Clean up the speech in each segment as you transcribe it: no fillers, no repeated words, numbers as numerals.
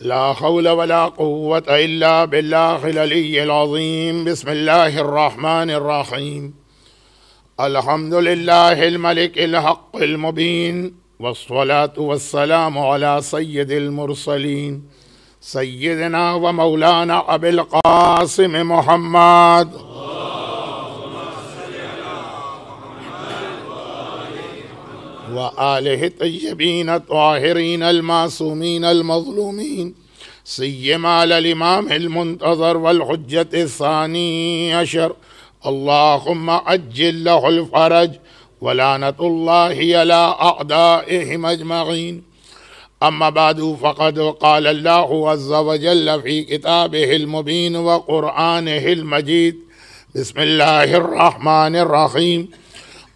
لا حول ولا قوة إلا بالله العلي العظيم. بسم الله الرحمن الرحيم. الحمد لله الملك الحق المبين، والصلاة والسلام على سيد المرسلين سيدنا ومولانا أبي القاسم محمد وآله الطيبين الطاهرين المعصومين المظلومين، سيما على الإمام المنتظر والحجة الثاني عشر، اللهم عجل له الفرج ولعنة الله على أعدائهم أجمعين. أما بعد، فقد قال الله عز وجل في كتابه المبين وقرآنه المجيد: بسم الله الرحمن الرحيم.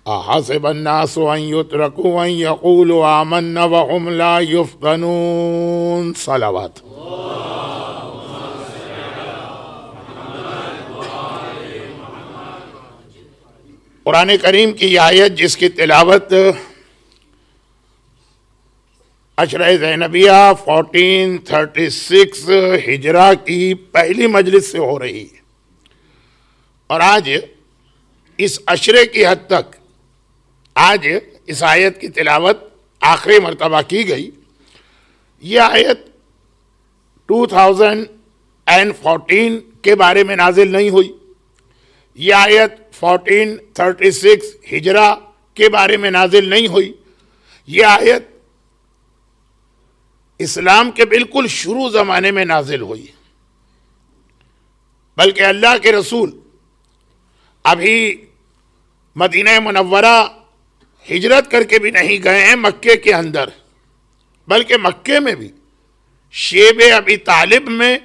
أحسب الناس أن يتركوا أن يقولوا آمنا وهم لا يفتنون. صلوات. قرآن کریم کی یہ آیت جس کی تلاوت عشرہ زینبیہ 1436 ہجرہ کی پہلی مجلس سے ہو رہی ہے، اور آج اس عشرے کی حد تک آج اس آیت کی تلاوت آخری مرتبہ کی گئی۔ یہ آیت 2014 کے بارے میں نازل نہیں ہوئی، یہ آیت 1436 ہجرہ کے بارے میں نازل نہیں ہوئی، یہ آیت اسلام کے بالکل شروع زمانے میں نازل ہوئی، بلکہ اللہ کے رسول ابھی مدینہ منورہ ہجرت کر کے بھی نہیں گئے ہیں مکے کے اندر، بلکہ مکے میں بھی شیب ابی طالب میں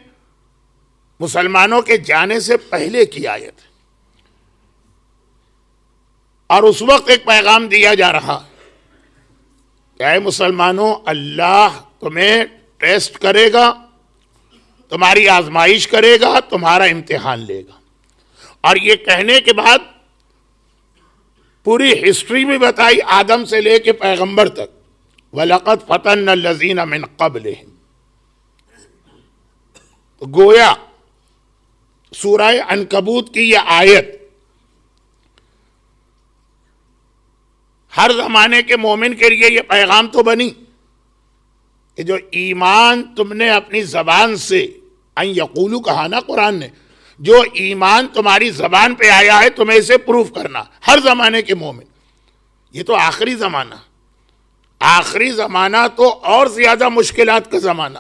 مسلمانوں کے جانے سے پہلے کی آیت، اور اس وقت ایک پیغام دیا جا رہا کہ اے مسلمانوں، اللہ تمہیں ٹیسٹ کرے گا، تمہاری آزمائش کرے گا، تمہارا امتحان لے گا۔ اور یہ کہنے کے بعد پوری ہسٹری بھی بتائی، آدم سے لے کے پیغمبر تک، وَلَقَدْ فَتَنَّ الَّذِينَ مِن قَبْلِهِمْ۔ تو گویا سورہ عنکبوت کی یہ آیت ہر زمانے کے مومن کے لیے یہ پیغام تو بنی کہ جو ایمان تم نے اپنی زبان سے ان یقولو کہا نا قرآن نے، جو ایمان تمہاری زبان پہ آیا ہے تمہیں اسے پروف کرنا، ہر زمانے کے مومن۔ یہ تو آخری زمانہ، آخری زمانہ تو اور زیادہ مشکلات کا زمانہ،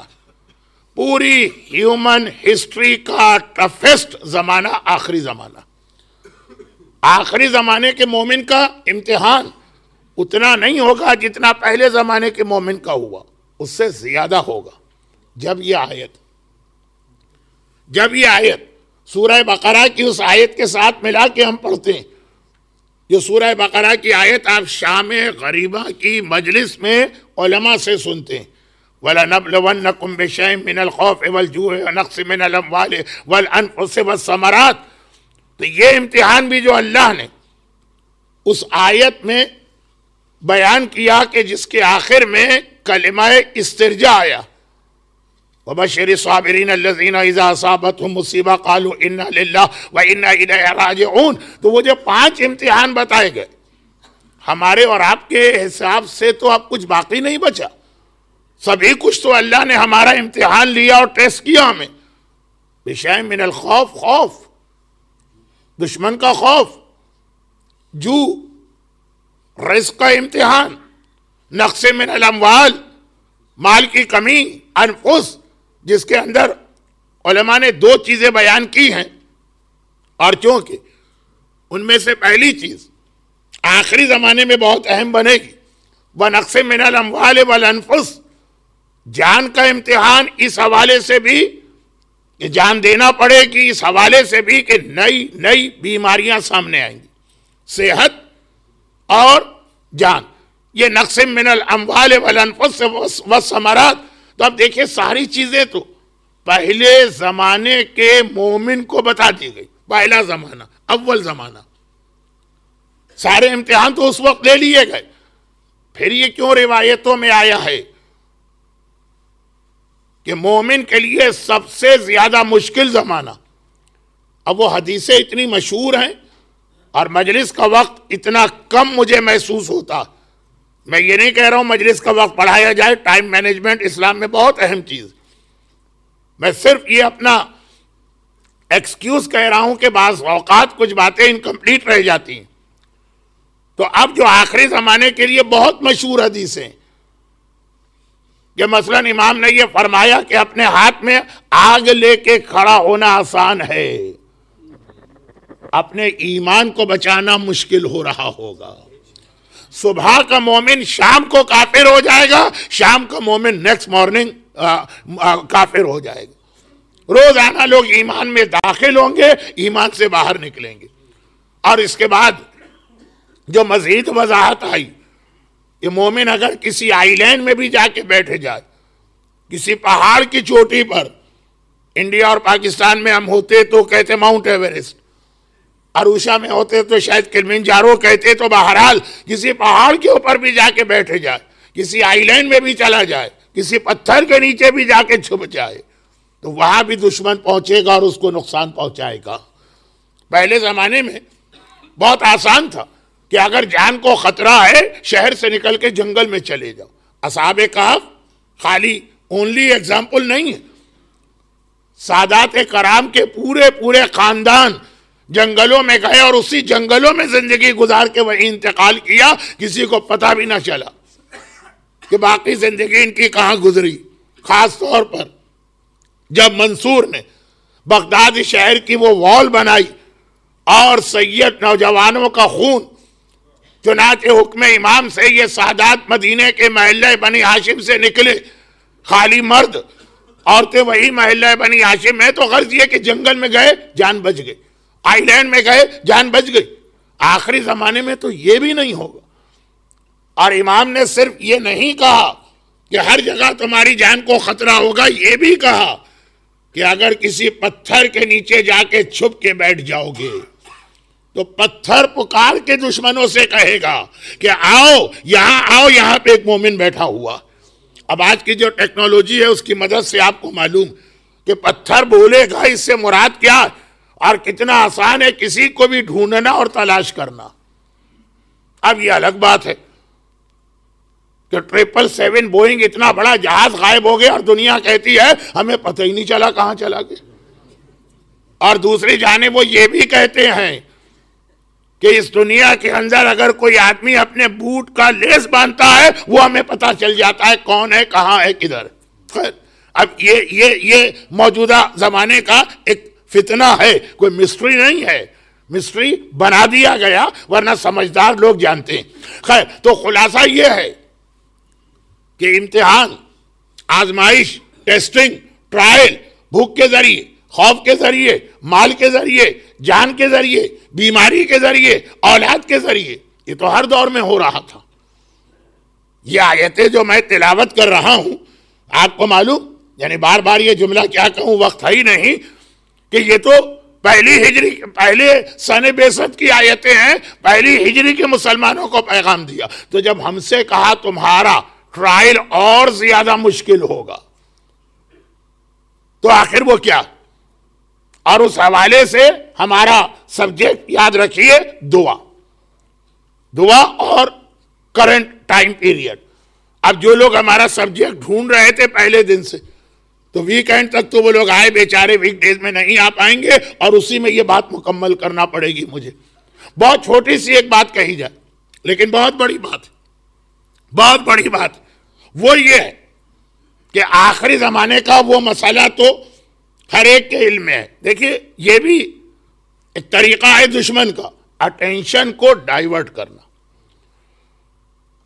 پوری ہیومن ہسٹری کا ٹفسٹ زمانہ آخری زمانہ۔ آخری زمانے کے مومن کا امتحان اتنا نہیں ہوگا جتنا پہلے زمانے کے مومن کا ہوا، اس سے زیادہ ہوگا۔ جب یہ آیت سورہ بقرہ کی اس آیت کے ساتھ ملا کے ہم پڑھتے ہیں، جو سورہ بقرہ کی آیت آپ شام غریبہ کی مجلس میں علماء سے سنتے ہیں، وَلَنَبْلُوَنَّكُمْ بِشَيْءٍ مِّنَ الْخَوْفِ وَالْجُوعِ وَنَقْصٍ مِّنَ الْأَمْوَالِ وَالْأَنفُسِ وَالثَّمَرَاتِ۔ تو یہ امتحان بھی جو اللہ نے اس آیت میں بیان کیا کہ جس کے آخر میں کلمہ استرجاع آیا، وَبَشِّرِ الصَّابِرِينَ الَّذِينَ إِذَا أَصَابَتْهُمْ مُصِیبَةٌ قَالُوا إِنَّا لِلَّهِ وَإِنَّا إِلَیْهِ رَاجِعُونَ۔ تو وہ جو 5 امتحان بتائے گئے، ہمارے اور آپ کے حساب سے تو اب کچھ باقی نہیں بچا، سبھی کچھ تو اللہ نے ہمارا امتحان لیا اور ٹیسٹ کیا ہمیں۔ بِشَيْءٍ مِّنَ الْخَوْفِ، خوف، دشمن کا خوف، جو رزق کا امتحان، نقص من الاموال، مال کی کمی، انفس، جس کے اندر علماء نے 2 چیزیں بیان کی ہیں، اور چونکہ ان میں سے پہلی چیز آخری زمانے میں بہت اہم بنے گی، وَنَقْصٍ مِّنَ الْأَمْوَالِ وَالْأَنفُسِ، جان کا امتحان اس حوالے سے بھی کہ جان دینا پڑے گی، اس حوالے سے بھی کہ نئی بیماریاں سامنے آئیں گی، صحت اور جان، یہ نقص من الاموال والانفس والثمرات۔ تو اب دیکھیں ساری چیزیں تو پہلے زمانے کے مومن کو بتا دی گئی، پہلا زمانہ، اول زمانہ، سارے امتحان تو اس وقت لے لیے گئے۔ پھر یہ کیوں روایتوں میں آیا ہے کہ مومن کے لیے سب سے زیادہ مشکل زمانہ، اب وہ حدیثیں اتنی مشہور ہیں اور مجلس کا وقت اتنا کم مجھے محسوس ہوتا. میں یہ نہیں کہہ رہا ہوں مجلس کا وقت بڑھایا جائے، ٹائم مینجمنٹ اسلام میں بہت اہم چیز. میں صرف یہ اپنا ایکسکیوز کہہ رہا ہوں کہ بعض اوقات کچھ باتیں انکمپلیٹ رہ جاتی ہیں. تو اب جو آخری زمانے کے لیے بہت مشہور حدیثیں کہ مثلا امام نے یہ فرمایا کہ اپنے ہاتھ میں آگ لے کے کھڑا ہونا آسان ہے، اپنے ایمان کو بچانا مشکل ہو رہا ہوگا. صبح کا مومن شام کو کافر ہو جائے گا، شام کا مومن نیکسٹ مارننگ کافر ہو جائے گا. روزانہ لوگ ایمان میں داخل ہوں گے، ایمان سے باہر نکلیں گے. اور اس کے بعد جو مزید وضاحت آئی کہ مومن اگر کسی آئی لینڈ میں بھی جا کے بیٹھے جائے، کسی پہاڑ کی چوٹی پر، انڈیا اور پاکستان میں ہم ہوتے تو کہتے ماؤنٹ ایوریسٹ، اروشا میں ہوتے تو شاید کلمنجارو کہتے، تو بہرحال کسی پہاڑ کے اوپر بھی جا کے بیٹھے جائے، کسی آئی لینڈ میں بھی چلا جائے، کسی پتھر کے نیچے بھی جا کے چھپ جائے، تو وہاں بھی دشمن پہنچے گا اور اس کو نقصان پہنچائے گا. پہلے زمانے میں بہت آسان تھا کہ اگر جان کو خطرہ ہے شہر سے نکل کے جنگل میں چلے جاؤ. اصحاب کہف خالی اونلی ایگزامپل نہیں ہے، سادات کرام کے پورے خاندان جنگلوں میں گئے اور اسی جنگلوں میں زندگی گزار کے وہی انتقال کیا، کسی کو پتہ بھی نہ چلا کہ باقی زندگی ان کی کہاں گزری. خاص طور پر جب منصور نے بغداد شہر کی وہ وال بنائی اور سید نوجوانوں کا خون، چنانچہ حکم امام سے یہ سادات مدینے کے محلہ بنی ہاشم سے نکلے، خالی مرد، عورتیں وہی محلہ بنی ہاشم ہے. تو غرض یہ کہ جنگل میں گئے جان بچ گئی، آئی لینڈ میں گئے جان بچ گئی. آخری زمانے میں تو یہ بھی نہیں ہوگا. اور امام نے صرف یہ نہیں کہا کہ ہر جگہ تمہاری جان کو خطرہ ہوگا، یہ بھی کہا کہ اگر کسی پتھر کے نیچے جا کے چھپ کے بیٹھ جاؤ گے تو پتھر پکار کے دشمنوں سے کہے گا کہ آؤ، یہاں پہ ایک مومن بیٹھا ہوا. اب آج کی جو ٹیکنالوجی ہے اس کی مدد سے آپ کو معلوم کہ پتھر بولے گا اس سے مراد کیا اور کتنا آسان ہے کسی کو بھی ڈھونڈنا اور تلاش کرنا. اب یہ الگ بات ہے کہ 777 بوئنگ اتنا بڑا جہاز غائب ہو گیا اور دنیا کہتی ہے ہمیں پتہ ہی نہیں چلا کہاں چلا گیا. اور دوسری جانب وہ یہ بھی کہتے ہیں کہ اس دنیا کے اندر اگر کوئی آدمی اپنے بوٹ کا لیس باندھتا ہے وہ ہمیں پتہ چل جاتا ہے کون ہے، کہاں ہے، کدھر. خیر اب یہ موجودہ زمانے کا ایک فتنہ ہے، کوئی مسٹری نہیں ہے، مسٹری بنا دیا گیا ورنہ سمجھدار لوگ جانتے ہیں. خیر تو خلاصہ یہ ہے کہ امتحان، آزمائش، ٹیسٹنگ، ٹرائل، بھوک کے ذریعے، خوف کے ذریعے، مال کے ذریعے، جان کے ذریعے، بیماری کے ذریعے، اولاد کے ذریعے، یہ تو ہر دور میں ہو رہا تھا. یہ آیتیں جو میں تلاوت کر رہا ہوں آپ کو معلوم، یعنی بار بار یہ جملہ کیا کہوں، وقت ہے ہی نہیں، کہ یہ تو پہلے سن بعثت کی آیتیں ہیں، پہلی ہجری کے مسلمانوں کو پیغام دیا. تو جب ہم سے کہا تمہارا ٹرائل اور زیادہ مشکل ہوگا تو آخر وہ کیا. اور اس حوالے سے ہمارا سبجیکٹ یاد رکھیے، دعا اور کرنٹ ٹائم پیریڈ. اب جو لوگ ہمارا سبجیکٹ ڈھونڈ رہے تھے پہلے دن سے، تو ویکینڈ تک تو وہ لوگ آئے بیچارے، ویک ڈیز میں نہیں آ پائیں گے اور اسی میں یہ بات مکمل کرنا پڑے گی مجھے. بہت چھوٹی سی ایک بات کہی جائے لیکن بہت بڑی بات وہ یہ ہے کہ آخری زمانے کا وہ مسئلہ تو ہر ایک کے علم میں ہے. دیکھیے یہ بھی ایک طریقہ ہے دشمن کا، اٹینشن کو ڈائیورٹ کرنا.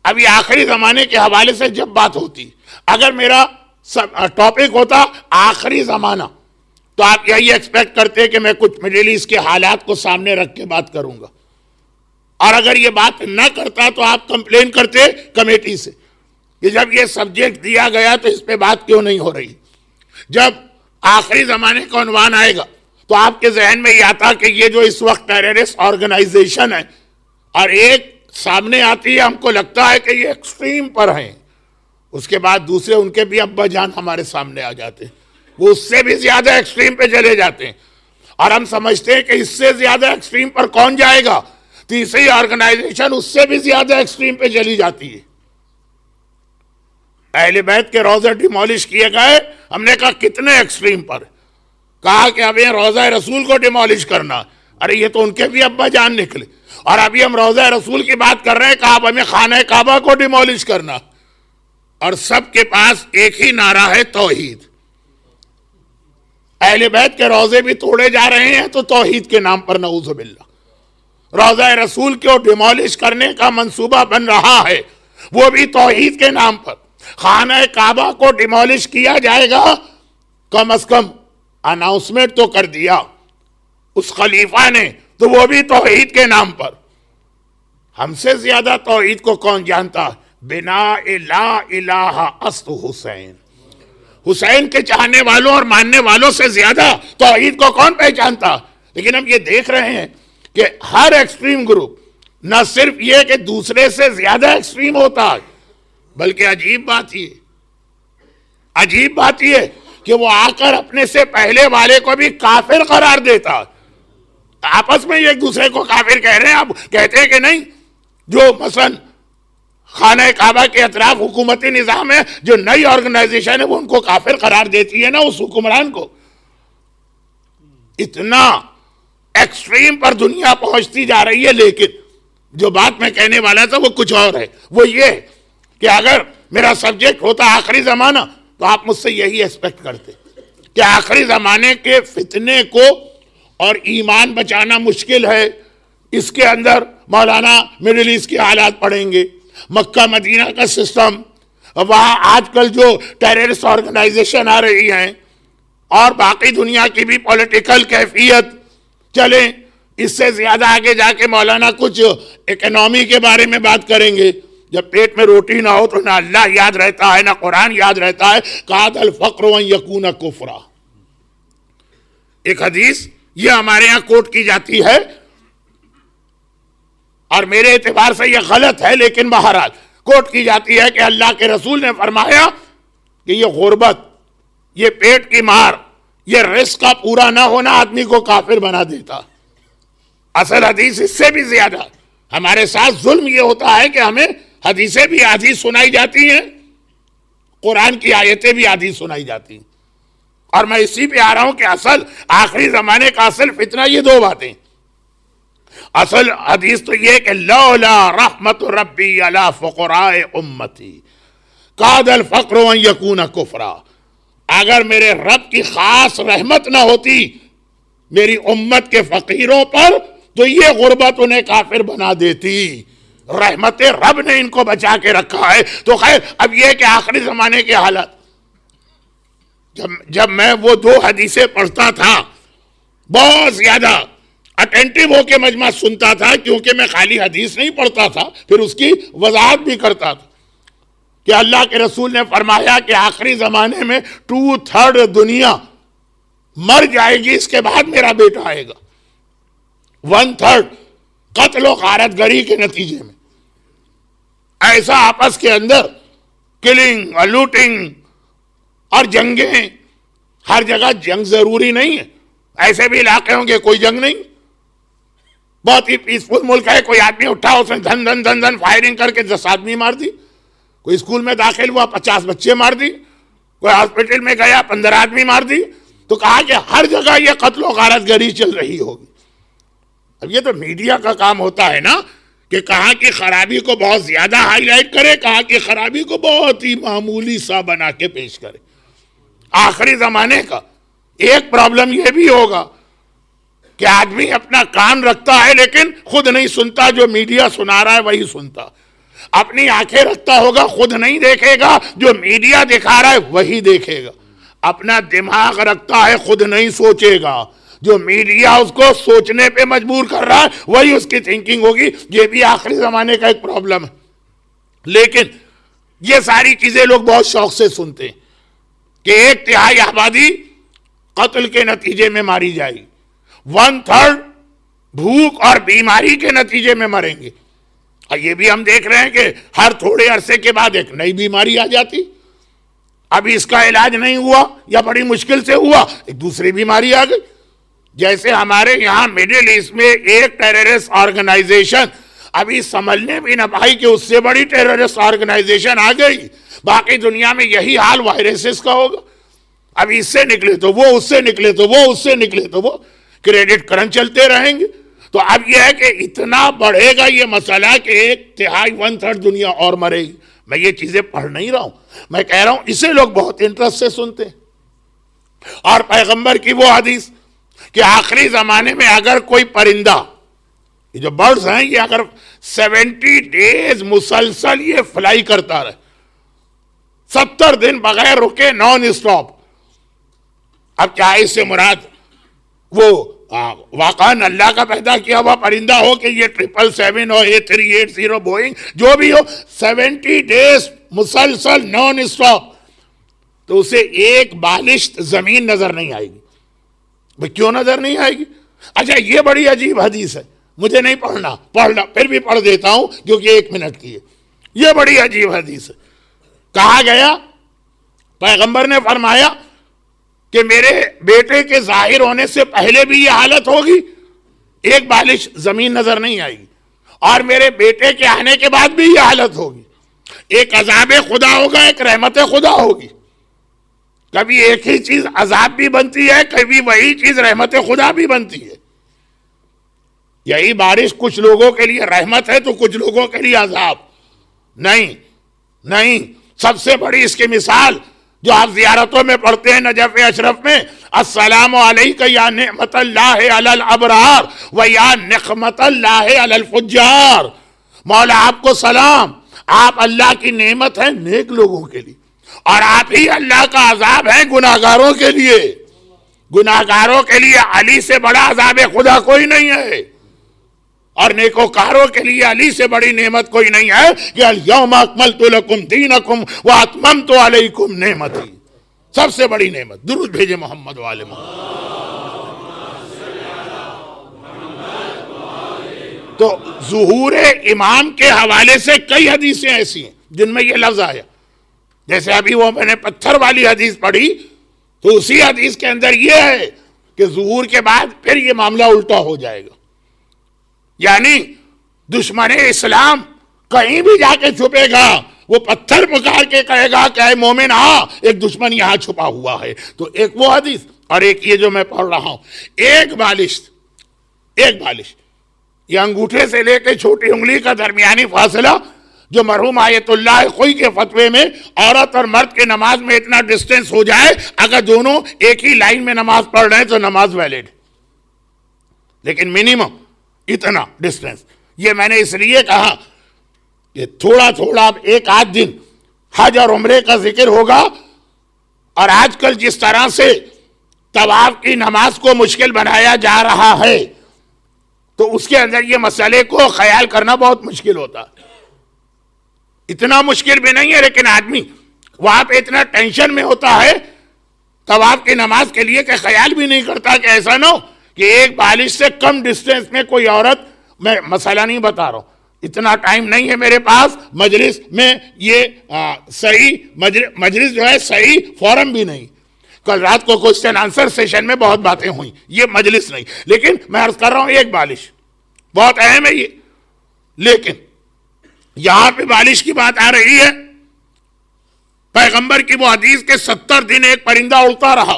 اب یہ آخری زمانے کے حوالے سے جب بات ہوتی، اگر میرا ٹاپک ہوتا آخری زمانہ تو آپ یہی ایکسپیکٹ کرتے کہ میں کچھ مڈل ایسٹ کے حالات کو سامنے رکھ کے بات کروں گا، اور اگر یہ بات نہ کرتا تو آپ کمپلین کرتے کمیٹی سے کہ جب یہ سبجیکٹ دیا گیا تو اس پہ بات کیوں نہیں ہو رہی. جب آخری زمانے کا عنوان آئے گا تو آپ کے ذہن میں یہ آتا کہ یہ جو اس وقت ٹیررسٹ آرگنائزیشن ہے اور ایک سامنے آتی ہے، ہم کو لگتا ہے کہ یہ ایکسٹریم پر ہیں اس کے بعد دوسرے ان کے بھی ابا جان ہمارے سامنے آ جاتے ہیں، وہ اس سے بھی زیادہ ایکسٹریم پہ چلے جاتے ہیں، اور ہم سمجھتے ہیں کہ اس سے زیادہ ایکسٹریم پر کون جائے گا؟ تیسری آرگنائزیشن اس سے بھی زیادہ ایکسٹریم پہ چلی جاتی ہے۔ اہل بیت کے روزے ڈیمولش کیے گئے، ہم نے کہا کتنے ایکسٹریم پر؟ کہا کہ اب یہ روزہ رسول کو ڈیمولش کرنا، ارے یہ تو ان کے بھی ابا جان نکلے، اور ابھی ہم روزہ رسول کی بات کر رہے ہیں، کہا اب ہمیں خانہ کعبہ کو ڈیمولش کرنا، اور سب کے پاس ایک ہی نعرہ ہے، توحید۔ اہل بیت کے روزے بھی توڑے جا رہے ہیں تو توحید کے نام پر، نعوذ باللہ۔ روزہ رسول کو ڈیمولش کرنے کا منصوبہ بن رہا ہے، وہ بھی توحید کے نام پر۔ خانہ کعبہ کو ڈیمولش کیا جائے گا، کم از کم اناؤنسمنٹ تو کر دیا اس خلیفہ نے، تو وہ بھی توحید کے نام پر۔ ہم سے زیادہ توحید کو کون جانتا؟ بنا لا الہ است حسین، حسین کے چاہنے والوں اور ماننے والوں سے زیادہ توحید کو کون پہچانتا؟ لیکن ہم یہ دیکھ رہے ہیں کہ ہر ایکسٹریم گروپ نہ صرف یہ کہ دوسرے سے زیادہ ایکسٹریم ہوتا ہے، بلکہ عجیب بات یہ کہ وہ آ کر اپنے سے پہلے والے کو بھی کافر قرار دیتا۔ آپس میں ایک دوسرے کو کافر کہہ رہے ہیں، اب کہتے ہیں کہ نہیں، جو مثلا خانہ کعبہ کے اطراف حکومتی نظام ہے، جو نئی آرگنائزیشن ہے، وہ ان کو کافر قرار دیتی ہے نا، اس حکمران کو۔ اتنا ایکسٹریم پر دنیا پہنچتی جا رہی ہے، لیکن جو بات میں کہنے والا تھا وہ کچھ اور ہے۔ وہ یہ کہ اگر میرا سبجیکٹ ہوتا آخری زمانہ تو آپ مجھ سے یہی ایکسپیکٹ کرتے کہ آخری زمانے کے فتنے کو اور ایمان بچانا مشکل ہے، اس کے اندر مولانا مڈل ایسٹ کے حالات پڑھیں گے، مکہ مدینہ کا سسٹم، وہاں آج کل جو ٹیررسٹ آرگنائزیشن آ رہی ہیں، اور باقی دنیا کی بھی پولیٹیکل کیفیت، چلیں اس سے زیادہ آگے جا کے مولانا کچھ اکنامی کے بارے میں بات کریں گے۔ جب پیٹ میں روٹی نہ ہو تو نہ اللہ یاد رہتا ہے، نہ قرآن یاد رہتا ہے۔ قاد الفقر ان یکون کفرا، ایک حدیث یہ ہمارے ہاں کوٹ کی جاتی ہے، اور میرے اعتبار سے یہ غلط ہے، لیکن بہرحال کوٹ کی جاتی ہے کہ اللہ کے رسول نے فرمایا کہ یہ غربت، یہ پیٹ کی مار، یہ رزق کا پورا نہ ہونا آدمی کو کافر بنا دیتا۔ اصل حدیث اس سے بھی زیادہ ہمارے ساتھ ظلم یہ ہوتا ہے کہ ہمیں حدیثیں بھی آدھی سنائی جاتی ہیں، قرآن کی آیتیں بھی آدھی سنائی جاتی ہیں، اور میں اسی پہ آ رہا ہوں کہ اصل آخری زمانے کا اصل فتنہ یہ دو باتیں۔ اصل حدیث تو یہ کہ لولا رحمت ربی علی فقراء امتی قاد الفقر ان یکون کفرا، اگر میرے رب کی خاص رحمت نہ ہوتی میری امت کے فقیروں پر تو یہ غربت انہیں کافر بنا دیتی۔ رحمت رب نے ان کو بچا کے رکھا ہے۔ تو خیر، اب یہ کہ آخری زمانے کے حالات، جب میں وہ دو حدیثیں پڑھتا تھا بہت زیادہ اٹینٹیو ہو کے مجمع سنتا تھا، کیونکہ میں خالی حدیث نہیں پڑھتا تھا، پھر اس کی وضاحت بھی کرتا تھا کہ اللہ کے رسول نے فرمایا کہ آخری زمانے میں 2/3 دنیا مر جائے گی، اس کے بعد میرا بیٹا آئے گا۔ 1/3 قتل و غارت گری کے نتیجے میں، ایسا آپس کے اندر کلنگ اور لوٹنگ اور جنگیں، ہر جگہ جنگ ضروری نہیں ہے، ایسے بھی علاقے ہوں گے کوئی جنگ نہیں، بہت ہی پیسفل ملک ہے، کوئی آدمی اٹھا اس نے دھن دھن دھن دھن فائرنگ کر کے 10 آدمی مار دی، کوئی اسکول میں داخل ہوا 50 بچے مار دی، کوئی ہاسپٹل میں گیا 15 آدمی مار دی۔ تو کہا کہ ہر جگہ یہ قتل و غارت گری چل رہی ہوگی۔ اب یہ تو میڈیا کا کام ہوتا ہے نا کہ کہاں کی خرابی کو بہت زیادہ ہائی لائٹ کرے، کہاں کی خرابی کو بہت ہی معمولی سا بنا کے پیش کرے۔ آخری زمانے کا ایک پرابلم یہ بھی ہوگا کہ آدمی اپنا کان رکھتا ہے لیکن خود نہیں سنتا، جو میڈیا سنا رہا ہے وہی سنتا، اپنی آنکھیں رکھتا ہوگا خود نہیں دیکھے گا، جو میڈیا دکھا رہا ہے وہی دیکھے گا، اپنا دماغ رکھتا ہے خود نہیں سوچے گا، جو میڈیا اس کو سوچنے پہ مجبور کر رہا ہے وہی اس کی تھنکنگ ہوگی۔ یہ بھی آخری زمانے کا ایک پرابلم ہے، لیکن یہ ساری چیزیں لوگ بہت شوق سے سنتے ہیں کہ 1/3 آبادی قتل کے نتیجے میں ماری جائے گی، 1/3 بھوک اور بیماری کے نتیجے میں مریں گے، اور یہ بھی ہم دیکھ رہے ہیں کہ ہر تھوڑے عرصے کے بعد ایک نئی بیماری آ جاتی، ابھی اس کا علاج نہیں ہوا یا بڑی مشکل سے ہوا، ایک دوسری بیماری آ گئی. جیسے ہمارے یہاں مڈل ایسٹ میں ایک ٹیررسٹ آرگنائزیشن ابھی سمجھنے بھی نہ پائی کہ اس سے بڑی ٹیررسٹ آرگنائزیشن آ گئی. باقی دنیا میں یہی حال وائرسز کا ہوگا. ابھی اس سے نکلے تو وہ، اس سے نکلے تو وہ، اس سے نکلے تو وہ، کریڈٹ کرنچ چلتے رہیں گے. تو اب یہ ہے کہ اتنا بڑھے گا یہ مسئلہ کہ 1/3 1/3 دنیا اور مرے گی. میں یہ چیزیں پڑھ نہیں رہا ہوں، میں کہہ رہا ہوں اسے لوگ بہت انٹرسٹ سے سنتے ہیں. اور پیغمبر کی وہ حدیث کہ آخری زمانے میں اگر کوئی پرندہ، یہ جو برڈز ہیں، یہ اگر 70 ڈیز مسلسل یہ فلائی کرتا رہے، 70 دن بغیر رکے، نان اسٹاپ. اب کیا اس سے مراد وہ واقعاً اللہ کا پیدا کیا ہوا پرندہ ہو کہ یہ 777 ہو، A380 بوئنگ جو بھی ہو، 70 ڈیز مسلسل نان اسٹاپ، تو اسے ایک بالشت زمین نظر نہیں آئے گی. بھئی کیوں نظر نہیں آئے گی؟ اچھا یہ بڑی عجیب حدیث ہے، مجھے نہیں پڑھنا پھر بھی پڑھ دیتا ہوں کیونکہ 1 منٹ کی ہے. یہ بڑی عجیب حدیث ہے. کہا گیا، پیغمبر نے فرمایا کہ میرے بیٹے کے ظاہر ہونے سے پہلے بھی یہ حالت ہوگی، ایک بالش زمین نظر نہیں آئے گی، اور میرے بیٹے کے آنے کے بعد بھی یہ حالت ہوگی. ایک عذاب خدا ہوگا، ایک رحمت خدا ہوگی. کبھی ایک ہی چیز عذاب بھی بنتی ہے، کبھی وہی چیز رحمت خدا بھی بنتی ہے. یہی بارش کچھ لوگوں کے لیے رحمت ہے تو کچھ لوگوں کے لیے عذاب. نہیں، سب سے بڑی اس کی مثال جو آپ زیارتوں میں پڑھتے ہیں نجف اشرف میں، السلام علیک یا نعمت اللہ علی الابرار و یا نقمت اللہ علی الفجار. مولا آپ کو سلام، آپ اللہ کی نعمت ہیں نیک لوگوں کے لیے، اور آپ ہی اللہ کا عذاب ہے گناہگاروں کے لیے. گناہگاروں کے لیے علی سے بڑا عذاب خدا کوئی نہیں ہے، اور نیکوکاروں کے لیے علی سے بڑی نعمت کوئی نہیں ہے کہ الیوم اکملت لکم دینکم واتممت علیکم نعمتی. سب سے بڑی نعمت. درود بھیجے محمد والے محمد. تو ظہور امام کے حوالے سے کئی حدیثیں ایسی ہیں جن میں یہ لفظ آیا. جیسے ابھی وہ میں نے پتھر والی حدیث پڑھی، تو اسی حدیث کے اندر یہ ہے کہ ظہور کے بعد پھر یہ معاملہ الٹا ہو جائے گا. یعنی دشمن اسلام کہیں بھی جا کے چھپے گا، وہ پتھر پکار کے کہے گا کہ اے مومن ایک دشمن یہاں چھپا ہوا ہے. تو ایک وہ حدیث اور ایک یہ جو میں پڑھ رہا ہوں. ایک بالش، یہ انگوٹھے سے لے کے چھوٹی انگلی کا درمیانی فاصلہ جو مرحوم آیت اللہ خوئی کے فتوے میں عورت اور مرد کے نماز میں اتنا ڈسٹینس ہو جائے، اگر دونوں ایک ہی لائن میں نماز پڑھ رہے ہیں تو نماز ویلڈ، لیکن منیمم اتنا ڈسٹینس. یہ میں نے اس لیے کہا کہ تھوڑا اب 1-8 دن حج اور عمرے کا ذکر ہوگا، اور آج کل جس طرح سے طواف کی نماز کو مشکل بنایا جا رہا ہے، تو اس کے اندر یہ مسئلے کو خیال کرنا بہت مشکل ہوتا ہے. اتنا مشکل بھی نہیں ہے، لیکن آدمی وہاں پہ اتنا ٹینشن میں ہوتا ہے طواف کی نماز کے لیے کہ خیال بھی نہیں کرتا کہ ایسا نہ ہو کہ ایک بالش سے کم ڈسٹینس میں کوئی عورت، میں مسئلہ نہیں بتا رہا ہوں، اتنا ٹائم نہیں ہے میرے پاس مجلس میں، یہ صحیح مجلس جو ہے صحیح فورم بھی نہیں. کل رات کو کوسچن آنسر سیشن میں بہت باتیں ہوئیں، یہ مجلس نہیں. لیکن میں عرض کر رہا ہوں ایک بالش بہت اہم ہے یہ. لیکن یہاں پہ بالش کی بات آ رہی ہے، پیغمبر کی وہ حدیث کے 70 دن ایک پرندہ اڑتا رہا،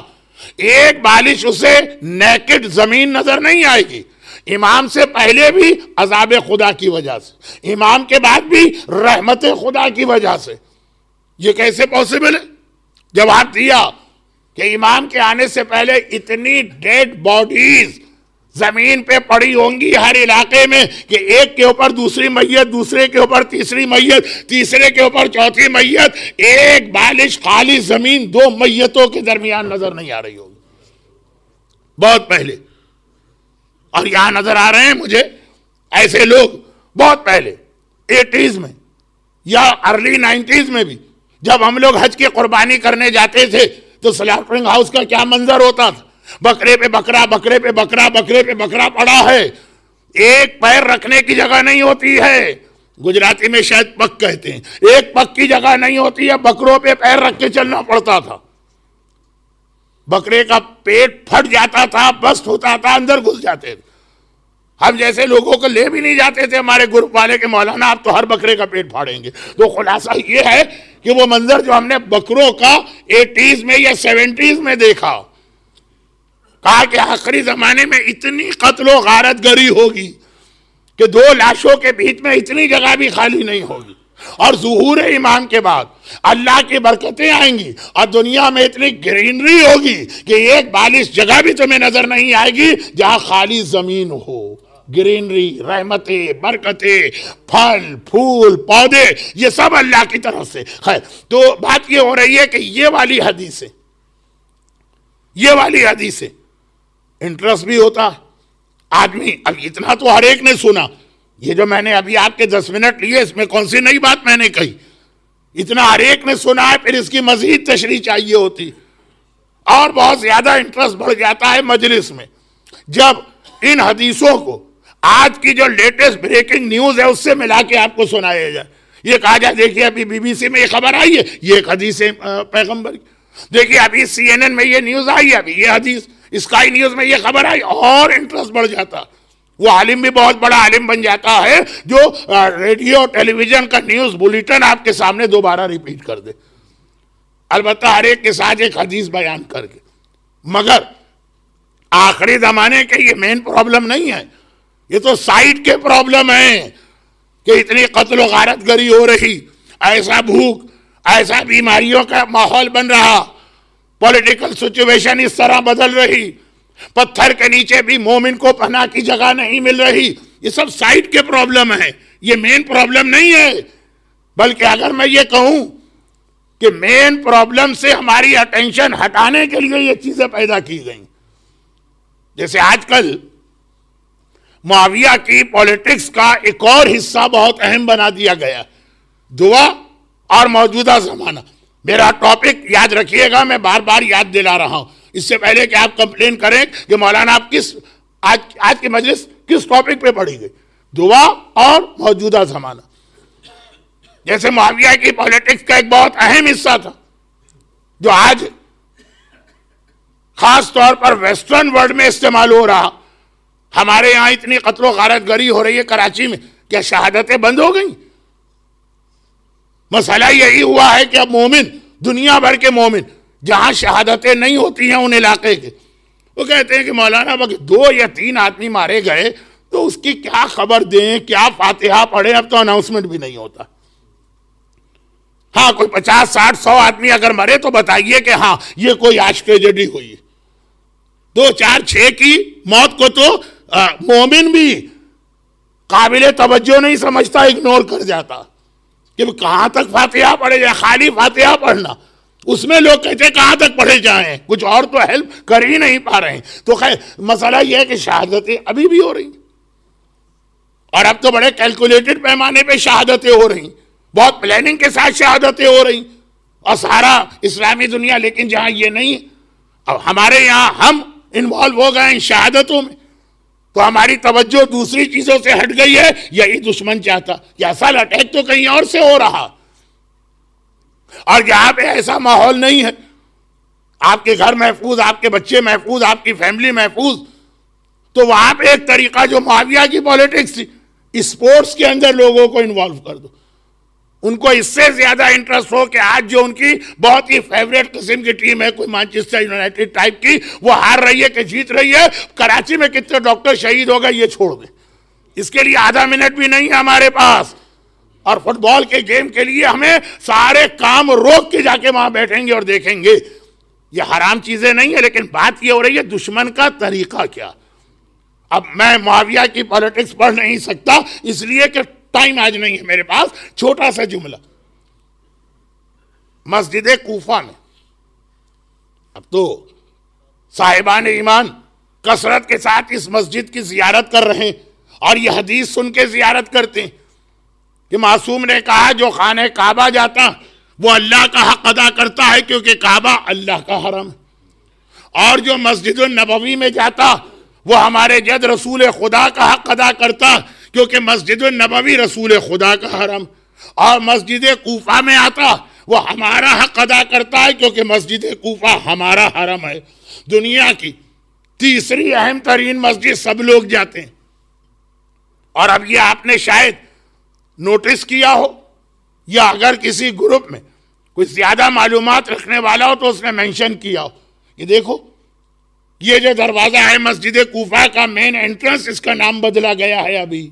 ایک بالش اسے نیکڈ زمین نظر نہیں آئے گی. امام سے پہلے بھی عذاب خدا کی وجہ سے، امام کے بعد بھی رحمت خدا کی وجہ سے. یہ کیسے پاسبل ہے؟ جواب دیا کہ امام کے آنے سے پہلے اتنی ڈیڈ باڈیز زمین پہ پڑی ہوں گی ہر علاقے میں کہ ایک کے اوپر دوسری میت، دوسرے کے اوپر تیسری میت، تیسرے کے اوپر چوتھی میت، ایک بالش خالی زمین 2 میتوں کے درمیان نظر نہیں آ رہی ہوگی بہت پہلے. اور یہاں نظر آ رہے ہیں مجھے ایسے لوگ بہت پہلے 80s میں یا ارلی 90s میں بھی، جب ہم لوگ حج کی قربانی کرنے جاتے تھے تو سلاٹرنگ ہاؤس کا کیا منظر ہوتا تھا. بکرے پہ بکرا، بکرے پہ بکرا، بکرے پہ بکرا پڑا ہے، ایک پیر رکھنے کی جگہ نہیں ہوتی ہے. گجراتی میں شاید پگ کہتے ہیں. ایک پگ کی جگہ نہیں ہوتی ہے, بکروں پہ پیر رکھ کے چلنا پڑتا تھا. بکرے کا پیٹ پھٹ جاتا تھا, بست ہوتا تھا, اندر گھس جاتے تھے. ہم جیسے لوگوں کو لے بھی نہیں جاتے تھے ہمارے گروپ والے کے مولانا آپ تو ہر بکرے کا پیٹ پھاڑیں گے. تو خلاصہ یہ ہے کہ وہ منظر جو ہم نے بکروں کا 80s میں یا 70s میں دیکھا, کہا کہ آخری زمانے میں اتنی قتل و غارت گری ہوگی کہ دو لاشوں کے بیچ میں اتنی جگہ بھی خالی نہیں ہوگی, اور ظہور امام کے بعد اللہ کی برکتیں آئیں گی اور دنیا میں اتنی گرینری ہوگی کہ ایک بالش جگہ بھی تمہیں نظر نہیں آئے گی جہاں خالی زمین ہو. گرینری, رحمتیں, برکتیں, پھل پھول پودے, یہ سب اللہ کی طرف سے. خیر, تو بات یہ ہو رہی ہے کہ یہ والی حدیث انٹرسٹ بھی ہوتا آدمی. اب اتنا تو ہر ایک نے سنا, یہ جو میں نے ابھی آپ کے 10 منٹ لیے اس میں کون سی نئی بات میں نے کہی, اتنا ہر ایک نے سنا ہے. پھر اس کی مزید تشریح چاہیے ہوتی اور بہت زیادہ انٹرسٹ بڑھ جاتا ہے مجلس میں جب ان حدیثوں کو آج کی جو لیٹسٹ بریکنگ نیوز ہے اس سے ملا کے آپ کو سنایا جائے. یہ کہا جائے دیکھیے ابھی BBC میں یہ خبر آئی ہے, یہ ایک حدیث پیغمبر کی. دیکھیے ابھی CNN میں یہ نیوز آئی ہے, ابھی یہ حدیث اسکائی نیوز میں یہ خبر آئی, اور انٹرسٹ بڑھ جاتا. وہ عالم بھی بہت بڑا عالم بن جاتا ہے جو ریڈیو ٹیلی ویژن کا نیوز بلیٹن آپ کے سامنے دوبارہ ریپیٹ کر دے, البتہ ہر ایک کے ساتھ ایک حدیث بیان کر کے. مگر آخری زمانے کے یہ مین پرابلم نہیں ہے, یہ تو سائٹ کے پرابلم ہیں کہ اتنی قتل و غارت گری ہو رہی, ایسا بھوک, ایسا بیماریوں کا ماحول بن رہا, پولیٹیکل سچویشن اس طرح بدل رہی, پتھر کے نیچے بھی مومن کو پناہ کی جگہ نہیں مل رہی. یہ سب سائٹ کے پرابلم ہیں, یہ مین پرابلم نہیں ہے. بلکہ اگر میں یہ کہوں کہ مین پرابلم سے ہماری اٹینشن ہٹانے کے لیے یہ چیزیں پیدا کی گئیں. جیسے آج کل معاویہ کی پولیٹکس کا ایک اور حصہ بہت اہم بنا دیا گیا, دعا اور موجودہ زمانہ. میرا ٹاپک یاد رکھیے گا, میں بار بار یاد دلا رہا ہوں اس سے پہلے کہ آپ کمپلین کریں کہ مولانا آپ آج کی مجلس کس ٹاپک پہ پڑھی گئی, دعا اور موجودہ زمانہ. جیسے معاویہ کی پولیٹکس کا ایک بہت اہم حصہ تھا جو آج خاص طور پر ویسٹرن ورلڈ میں استعمال ہو رہا. ہمارے یہاں اتنی قتل و غارت گری ہو رہی ہے کراچی میں, کیا شہادتیں بند ہو گئیں؟ مسئلہ یہی ہوا ہے کہ اب مومن, دنیا بھر کے مومن جہاں شہادتیں نہیں ہوتی ہیں ان علاقے کے, وہ کہتے ہیں کہ مولانا اگر 2 یا 3 آدمی مارے گئے تو اس کی کیا خبر دیں, کیا فاتحہ پڑھیں, اب تو اناؤنسمنٹ بھی نہیں ہوتا. ہاں کوئی 50 60 100 آدمی اگر مرے تو بتائیے کہ ہاں یہ کوئی آج ٹریجڈی ہوئی. 2 4 6 کی موت کو تو مومن بھی قابل توجہ نہیں سمجھتا, اگنور کر جاتا کہ کہاں تک فاتحہ پڑھے جائے. خالی فاتحہ پڑھنا, اس میں لوگ کہتے ہیں کہاں تک پڑھے جائیں, کچھ اور تو ہیلپ کر ہی نہیں پا رہے ہیں. تو خیر مسئلہ یہ ہے کہ شہادتیں ابھی بھی ہو رہی ہیں, اور اب تو بڑے کیلکولیٹڈ پیمانے پہ شہادتیں ہو رہی, بہت پلاننگ کے ساتھ شہادتیں ہو رہی, اور سارا اسلامی دنیا. لیکن جہاں یہ نہیں ہے, اب ہمارے یہاں ہم انوالو ہو گئے ان شہادتوں میں, تو ہماری توجہ دوسری چیزوں سے ہٹ گئی ہے. یہی دشمن چاہتا کہ اصل اٹیک تو کہیں اور سے ہو رہا, اور جہاں پہ ایسا ماحول نہیں ہے, آپ کے گھر محفوظ, آپ کے بچے محفوظ, آپ کی فیملی محفوظ, تو وہاں پہ ایک طریقہ جو معاویہ کی پولیٹکس تھی, اسپورٹس کے اندر لوگوں کو انوالو کر دو. ان کو اس سے زیادہ انٹرسٹ ہو کہ آج جو ان کی بہت ہی فیوریٹ قسم کی ٹیم ہے, کوئی مانچسٹر یونائٹڈ ٹائپ کی, وہ ہار رہی ہے کہ جیت رہی ہے, کراچی میں کتنے ڈاکٹر شہید ہو گئے یہ چھوڑ دیں, اس کے لیے آدھا منٹ بھی نہیں ہے ہمارے پاس. اور فٹ بال کے گیم کے لیے ہمیں سارے کام روک کے جا کے وہاں بیٹھیں گے اور دیکھیں گے. یہ حرام چیزیں نہیں ہیں, لیکن بات یہ ہو رہی ہے دشمن کا طریقہ کیا. اب میں معاویہ کی پولیٹکس پڑھ نہیں سکتا اس لیے کہ ٹائم آج نہیں ہے میرے پاس. چھوٹا سا جملہ, مسجد کوفہ میں اب تو صاحبان ایمان کثرت کے ساتھ اس مسجد کی زیارت کر رہے ہیں, اور یہ حدیث سن کے زیارت کرتے ہیں کہ معصوم نے کہا جو خانہ کعبہ جاتا وہ اللہ کا حق ادا کرتا ہے کیونکہ کعبہ اللہ کا حرم ہے, اور جو مسجد النبوی میں جاتا وہ ہمارے جد رسول خدا کا حق ادا کرتا کیونکہ مسجد النبوی رسول خدا کا حرم، اور مسجد کوفہ میں آتا وہ ہمارا حق ادا کرتا ہے کیونکہ مسجد کوفہ ہمارا حرم ہے۔ دنیا کی تیسری اہم ترین مسجد سب لوگ جاتے ہیں، اور اب یہ آپ نے شاید نوٹس کیا ہو، یا اگر کسی گروپ میں کوئی زیادہ معلومات رکھنے والا ہو تو اس نے مینشن کیا ہو، یہ دیکھو یہ جو دروازہ ہے مسجد کوفہ کا مین انٹرنس، اس کا نام بدلا گیا ہے ابھی،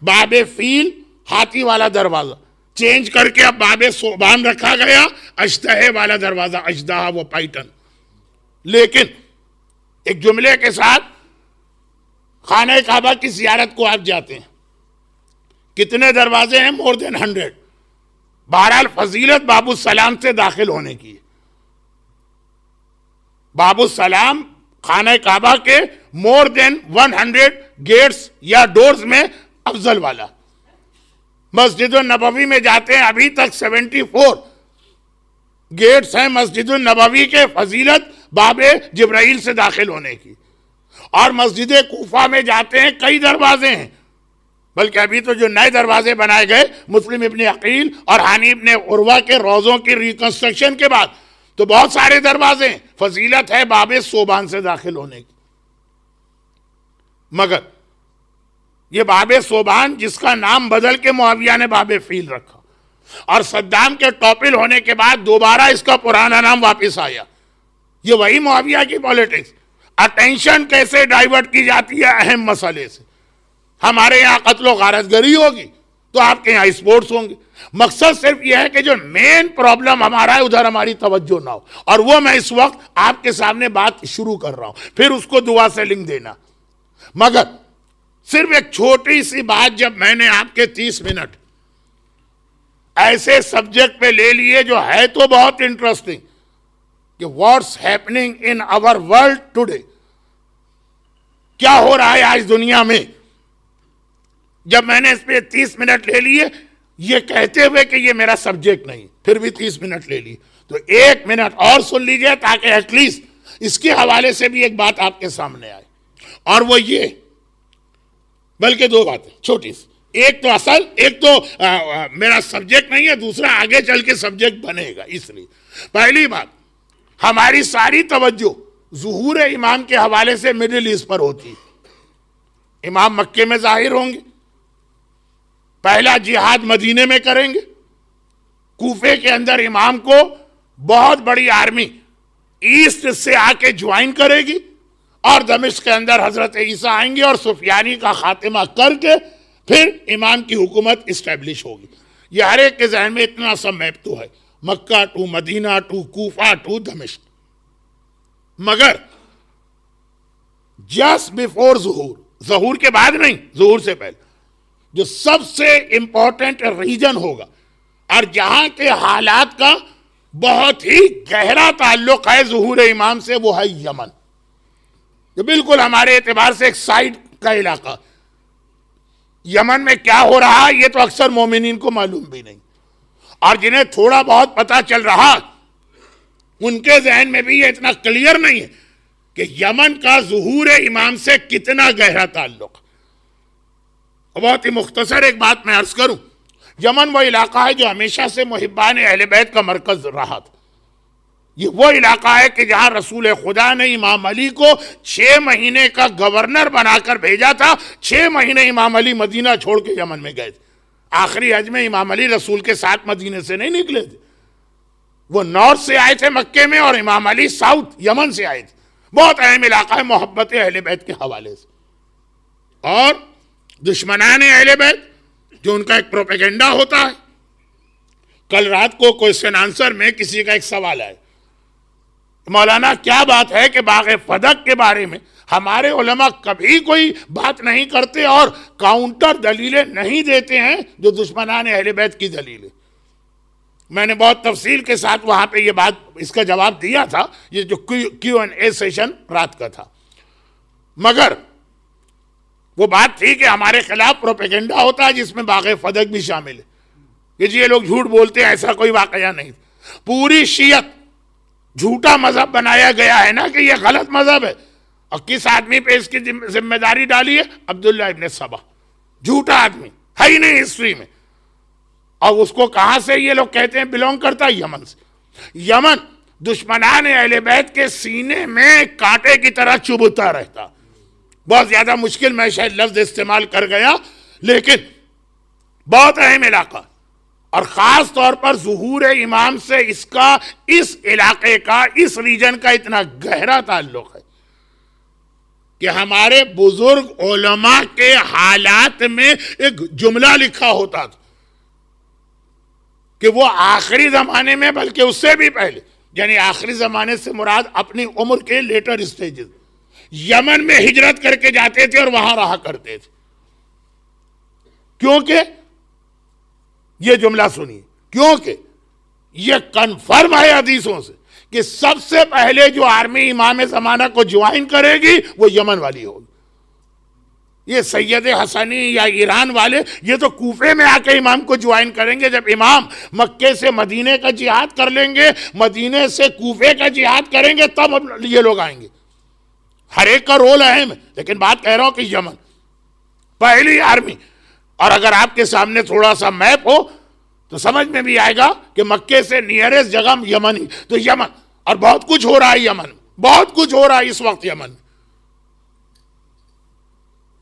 باب فیل ہاتھی والا دروازہ چینج کر کے اب باب صوبان رکھا گیا، اژدہے والا دروازہ، اژدہا وہ پیٹرن۔ لیکن ایک جملے کے ساتھ خانہ کعبہ کی زیارت کو آپ جاتے ہیں، کتنے دروازے ہیں؟ مور دین 100۔ بہرحال فضیلت باب السلام سے داخل ہونے کی، باب السلام خانہ کعبہ کے مور دین 100 گیٹس یا ڈورز میں افضل والا۔ مسجد النبوی میں جاتے ہیں، ابھی تک 74 گیٹس ہیں مسجد النبوی کے، فضیلت باب جبرائیل سے داخل ہونے کی۔ اور مسجد کوفہ میں جاتے ہیں، کئی دروازے ہیں، بلکہ ابھی تو جو نئے دروازے بنائے گئے مسلم ابن عقیل اور حانی ابن عروہ کے روضوں کی ریکنسٹرکشن کے بعد، تو بہت سارے دروازے ہیں، فضیلت ہے باب صوبان سے داخل ہونے کی۔ مگر یہ باب صوبان جس کا نام بدل کے معاویہ نے باب فیل رکھا، اور صدام کے ٹاپل ہونے کے بعد دوبارہ اس کا پرانا نام واپس آیا، یہ وہی معاویہ کی پولیٹکس۔ اٹینشن کیسے ڈائیورٹ کی جاتی ہے اہم مسئلے سے، ہمارے یہاں قتل و غارت گری ہوگی تو آپ کے یہاں اسپورٹس ہوں گے، مقصد صرف یہ ہے کہ جو مین پرابلم ہمارا ہے ادھر ہماری توجہ نہ ہو، اور وہ میں اس وقت آپ کے سامنے بات شروع کر رہا ہوں، پھر اس کو دعا سے لنک دینا۔ مگر صرف ایک چھوٹی سی بات، جب میں نے آپ کے 30 منٹ ایسے سبجیکٹ پہ لے لیے جو ہے تو بہت انٹرسٹنگ کہ what's happening in our world today, کیا ہو رہا ہے آج دنیا میں، جب میں نے اس پہ 30 منٹ لے لیے یہ کہتے ہوئے کہ یہ میرا سبجیکٹ نہیں، پھر بھی 30 منٹ لے لیے، تو 1 منٹ اور سن لیجئے تاکہ ایٹ لیسٹ اس کے حوالے سے بھی ایک بات آپ کے سامنے آئے، اور وہ یہ، بلکہ 2 باتیں چھوٹی سی، ایک تو اصل، ایک تو میرا سبجیکٹ نہیں ہے، دوسرا آگے چل کے سبجیکٹ بنے گا۔ اس لیے پہلی بات، ہماری ساری توجہ ظہور امام کے حوالے سے مڈل ایسٹ پر ہوتی ہے۔ امام مکے میں ظاہر ہوں گے، پہلا جہاد مدینے میں کریں گے، کوفے کے اندر امام کو بہت بڑی آرمی ایسٹ سے آ کے جوائن کرے گی، اور دمشق کے اندر حضرت عیسیٰ آئیں گے اور سفیانی کا خاتمہ کر کے پھر امام کی حکومت اسٹیبلش ہوگی۔ یہ ہر ایک کے ذہن میں اتنا سا میپ تو ہے، مکہ ٹو مدینہ ٹو کوفہ ٹو دمشق۔ مگر جسٹ بیفور ظہور کے بعد نہیں، ظہور سے پہلے جو سب سے امپورٹنٹ ریجن ہوگا اور جہاں کے حالات کا بہت ہی گہرا تعلق ہے ظہور امام سے، وہ ہے یمن، جو بالکل ہمارے اعتبار سے ایک سائڈ کا علاقہ۔ یمن میں کیا ہو رہا یہ تو اکثر مومنین کو معلوم بھی نہیں، اور جنہیں تھوڑا بہت پتا چل رہا ان کے ذہن میں بھی یہ اتنا کلیئر نہیں ہے کہ یمن کا ظہور امام سے کتنا گہرا تعلق۔ بہت ہی مختصر ایک بات میں عرض کروں، یمن وہ علاقہ ہے جو ہمیشہ سے محبان اہل بیت کا مرکز رہا تھا۔ یہ وہ علاقہ ہے کہ جہاں رسول خدا نے امام علی کو 6 مہینے کا گورنر بنا کر بھیجا تھا، 6 مہینے امام علی مدینہ چھوڑ کے یمن میں گئے تھے۔ آخری حج میں امام علی رسول کے ساتھ مدینہ سے نہیں نکلے تھے، وہ نارتھ سے آئے تھے مکے میں، اور امام علی ساؤتھ یمن سے آئے تھے۔ بہت اہم علاقہ ہے محبت اہل بیت کے حوالے سے۔ اور دشمنان اہل بیت جو ان کا ایک پروپیگنڈا ہوتا ہے، کل رات کو کوئسچن آنسر میں کسی کا ایک سوال آئے، مولانا کیا بات ہے کہ باغ فدق کے بارے میں ہمارے علماء کبھی کوئی بات نہیں کرتے اور کاؤنٹر دلیلیں نہیں دیتے ہیں جو دشمنان اہل بیت کی دلیلیں؟ میں نے بہت تفصیل کے ساتھ وہاں پہ یہ بات، اس کا جواب دیا تھا، یہ جو کیو این اے سیشن رات کا تھا۔ مگر وہ بات تھی کہ ہمارے خلاف پروپیگنڈا ہوتا ہے جس میں باغ فدق بھی شامل ہے، کہ جی یہ لوگ جھوٹ بولتے ہیں، ایسا کوئی واقعہ نہیں۔ پوری شیعت جھوٹا مذہب بنایا گیا ہے نا کہ یہ غلط مذہب ہے، اور کس آدمی پہ اس کی ذمہ داری ڈالی ہے؟ عبداللہ ابن سبا، جھوٹا آدمی ہے ہی نہیں ہسٹری میں. اور اس کو کہاں سے یہ لوگ کہتے ہیں بلونگ کرتا ہے؟ یمن سے. یمن دشمنان اہل بیت کے سینے میں کانٹے کی طرح چبھتا رہتا. بہت زیادہ مشکل میں شاید لفظ استعمال کر گیا، لیکن بہت اہم علاقہ، اور خاص طور پر ظہور امام سے اس علاقے کا، اس ریجن کا اتنا گہرا تعلق ہے کہ ہمارے بزرگ علماء کے حالات میں ایک جملہ لکھا ہوتا تھا کہ وہ آخری زمانے میں، بلکہ اس سے بھی پہلے، یعنی آخری زمانے سے مراد اپنی عمر کے لیٹر اسٹیجز، یمن میں ہجرت کر کے جاتے تھے اور وہاں رہا کرتے تھے. کیونکہ یہ جملہ سنیے، کیونکہ یہ کنفرم ہے حدیثوں سے کہ سب سے پہلے جو آرمی امام زمانہ کو جوائن کرے گی وہ یمن والی ہوگی. یہ سید حسنی یا ایران والے یہ تو کوفے میں آ کے امام کو جوائن کریں گے. جب امام مکے سے مدینے کا جہاد کر لیں گے، مدینے سے کوفے کا جہاد کریں گے، تب یہ لوگ آئیں گے. ہر ایک کا رول اہم ہے، لیکن بات کہہ رہا ہوں کہ یمن پہلی آرمی. اور اگر آپ کے سامنے تھوڑا سا میپ ہو تو سمجھ میں بھی آئے گا کہ مکے سے نیئرسٹ جگہ یمن ہی تو یمن. اور بہت کچھ ہو رہا ہے یمن، بہت کچھ ہو رہا ہے اس وقت یمن.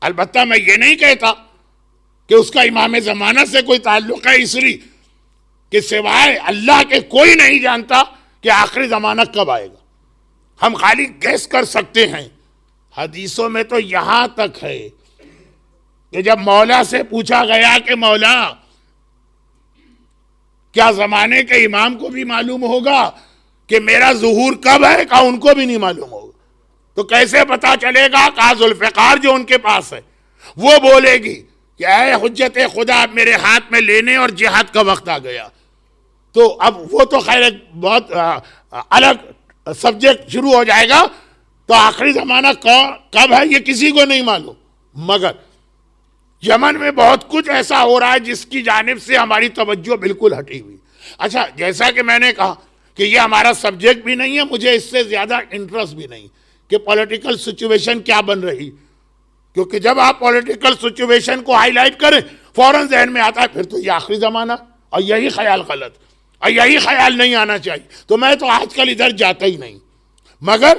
البتہ میں یہ نہیں کہتا کہ اس کا امام زمانہ سے کوئی تعلق ہے، اس لیے کہ سوائے اللہ کے کوئی نہیں جانتا کہ آخری زمانہ کب آئے گا. ہم خالی گیس کر سکتے ہیں. حدیثوں میں تو یہاں تک ہے کہ جب مولا سے پوچھا گیا کہ مولا کیا زمانے کے امام کو بھی معلوم ہوگا کہ میرا ظہور کب ہے؟ کہا ان کو بھی نہیں معلوم ہوگا. تو کیسے پتا چلے گا؟ کہا ذوالفقار جو ان کے پاس ہے وہ بولے گی کہ اے حجت خدا میرے ہاتھ میں لینے اور جہاد کا وقت آ گیا. تو اب وہ تو خیر ایک بہت الگ سبجیکٹ شروع ہو جائے گا. تو آخری زمانہ کب ہے یہ کسی کو نہیں معلوم. مگر یمن میں بہت کچھ ایسا ہو رہا ہے جس کی جانب سے ہماری توجہ بالکل ہٹی ہوئی. اچھا، جیسا کہ میں نے کہا کہ یہ ہمارا سبجیکٹ بھی نہیں ہے، مجھے اس سے زیادہ انٹرسٹ بھی نہیں کہ پولیٹیکل سچویشن کیا بن رہی، کیونکہ جب آپ پولیٹیکل سچویشن کو ہائی لائٹ کریں فوراً ذہن میں آتا ہے پھر تو یہ آخری زمانہ، اور یہی خیال غلط، اور یہی خیال نہیں آنا چاہیے. تو میں تو آج کل ادھر جاتا ہی نہیں. مگر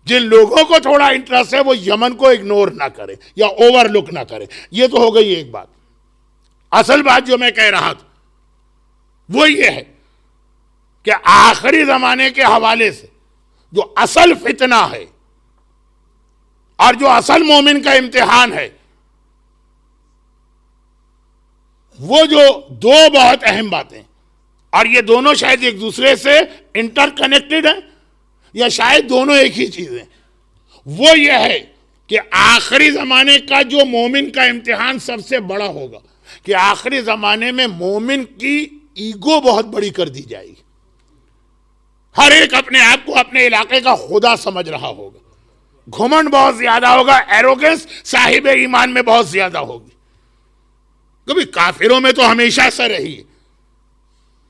جن لوگوں کو تھوڑا انٹرسٹ ہے وہ یمن کو اگنور نہ کرے یا اوور لک نہ کرے. یہ تو ہو گئی ایک بات. اصل بات جو میں کہہ رہا تھا وہ یہ ہے کہ آخری زمانے کے حوالے سے جو اصل فتنہ ہے اور جو اصل مومن کا امتحان ہے، وہ جو دو بہت اہم باتیں، اور یہ دونوں شاید ایک دوسرے سے انٹر کنیکٹڈ ہیں یا شاید دونوں ایک ہی چیزیں، وہ یہ ہے کہ آخری زمانے کا جو مومن کا امتحان سب سے بڑا ہوگا کہ آخری زمانے میں مومن کی ایگو بہت بڑی کر دی جائے گی. ہر ایک اپنے آپ کو اپنے علاقے کا خدا سمجھ رہا ہوگا. گھمنڈ بہت زیادہ ہوگا. ایروگنس صاحب ایمان میں بہت زیادہ ہوگی. کبھی کافروں میں تو ہمیشہ سے رہی،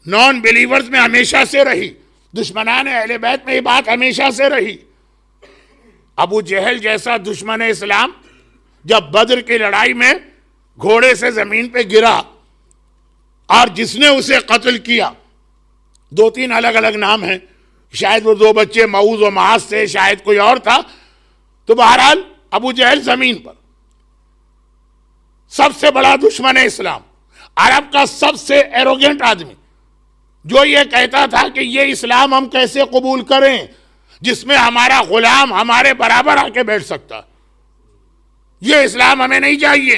نان بلیورز میں ہمیشہ سے رہی، دشمنان اہل بیت میں یہ بات ہمیشہ سے رہی. ابو جہل جیسا دشمن اسلام جب بدر کی لڑائی میں گھوڑے سے زمین پہ گرا اور جس نے اسے قتل کیا، دو تین الگ الگ نام ہیں، شاید وہ دو بچے معوذ و معاذ تھے، شاید کوئی اور تھا. تو بہرحال ابو جہل زمین پر سب سے بڑا دشمن اسلام، عرب کا سب سے ایروگنٹ آدمی، جو یہ کہتا تھا کہ یہ اسلام ہم کیسے قبول کریں جس میں ہمارا غلام ہمارے برابر آ کے بیٹھ سکتا، یہ اسلام ہمیں نہیں چاہیے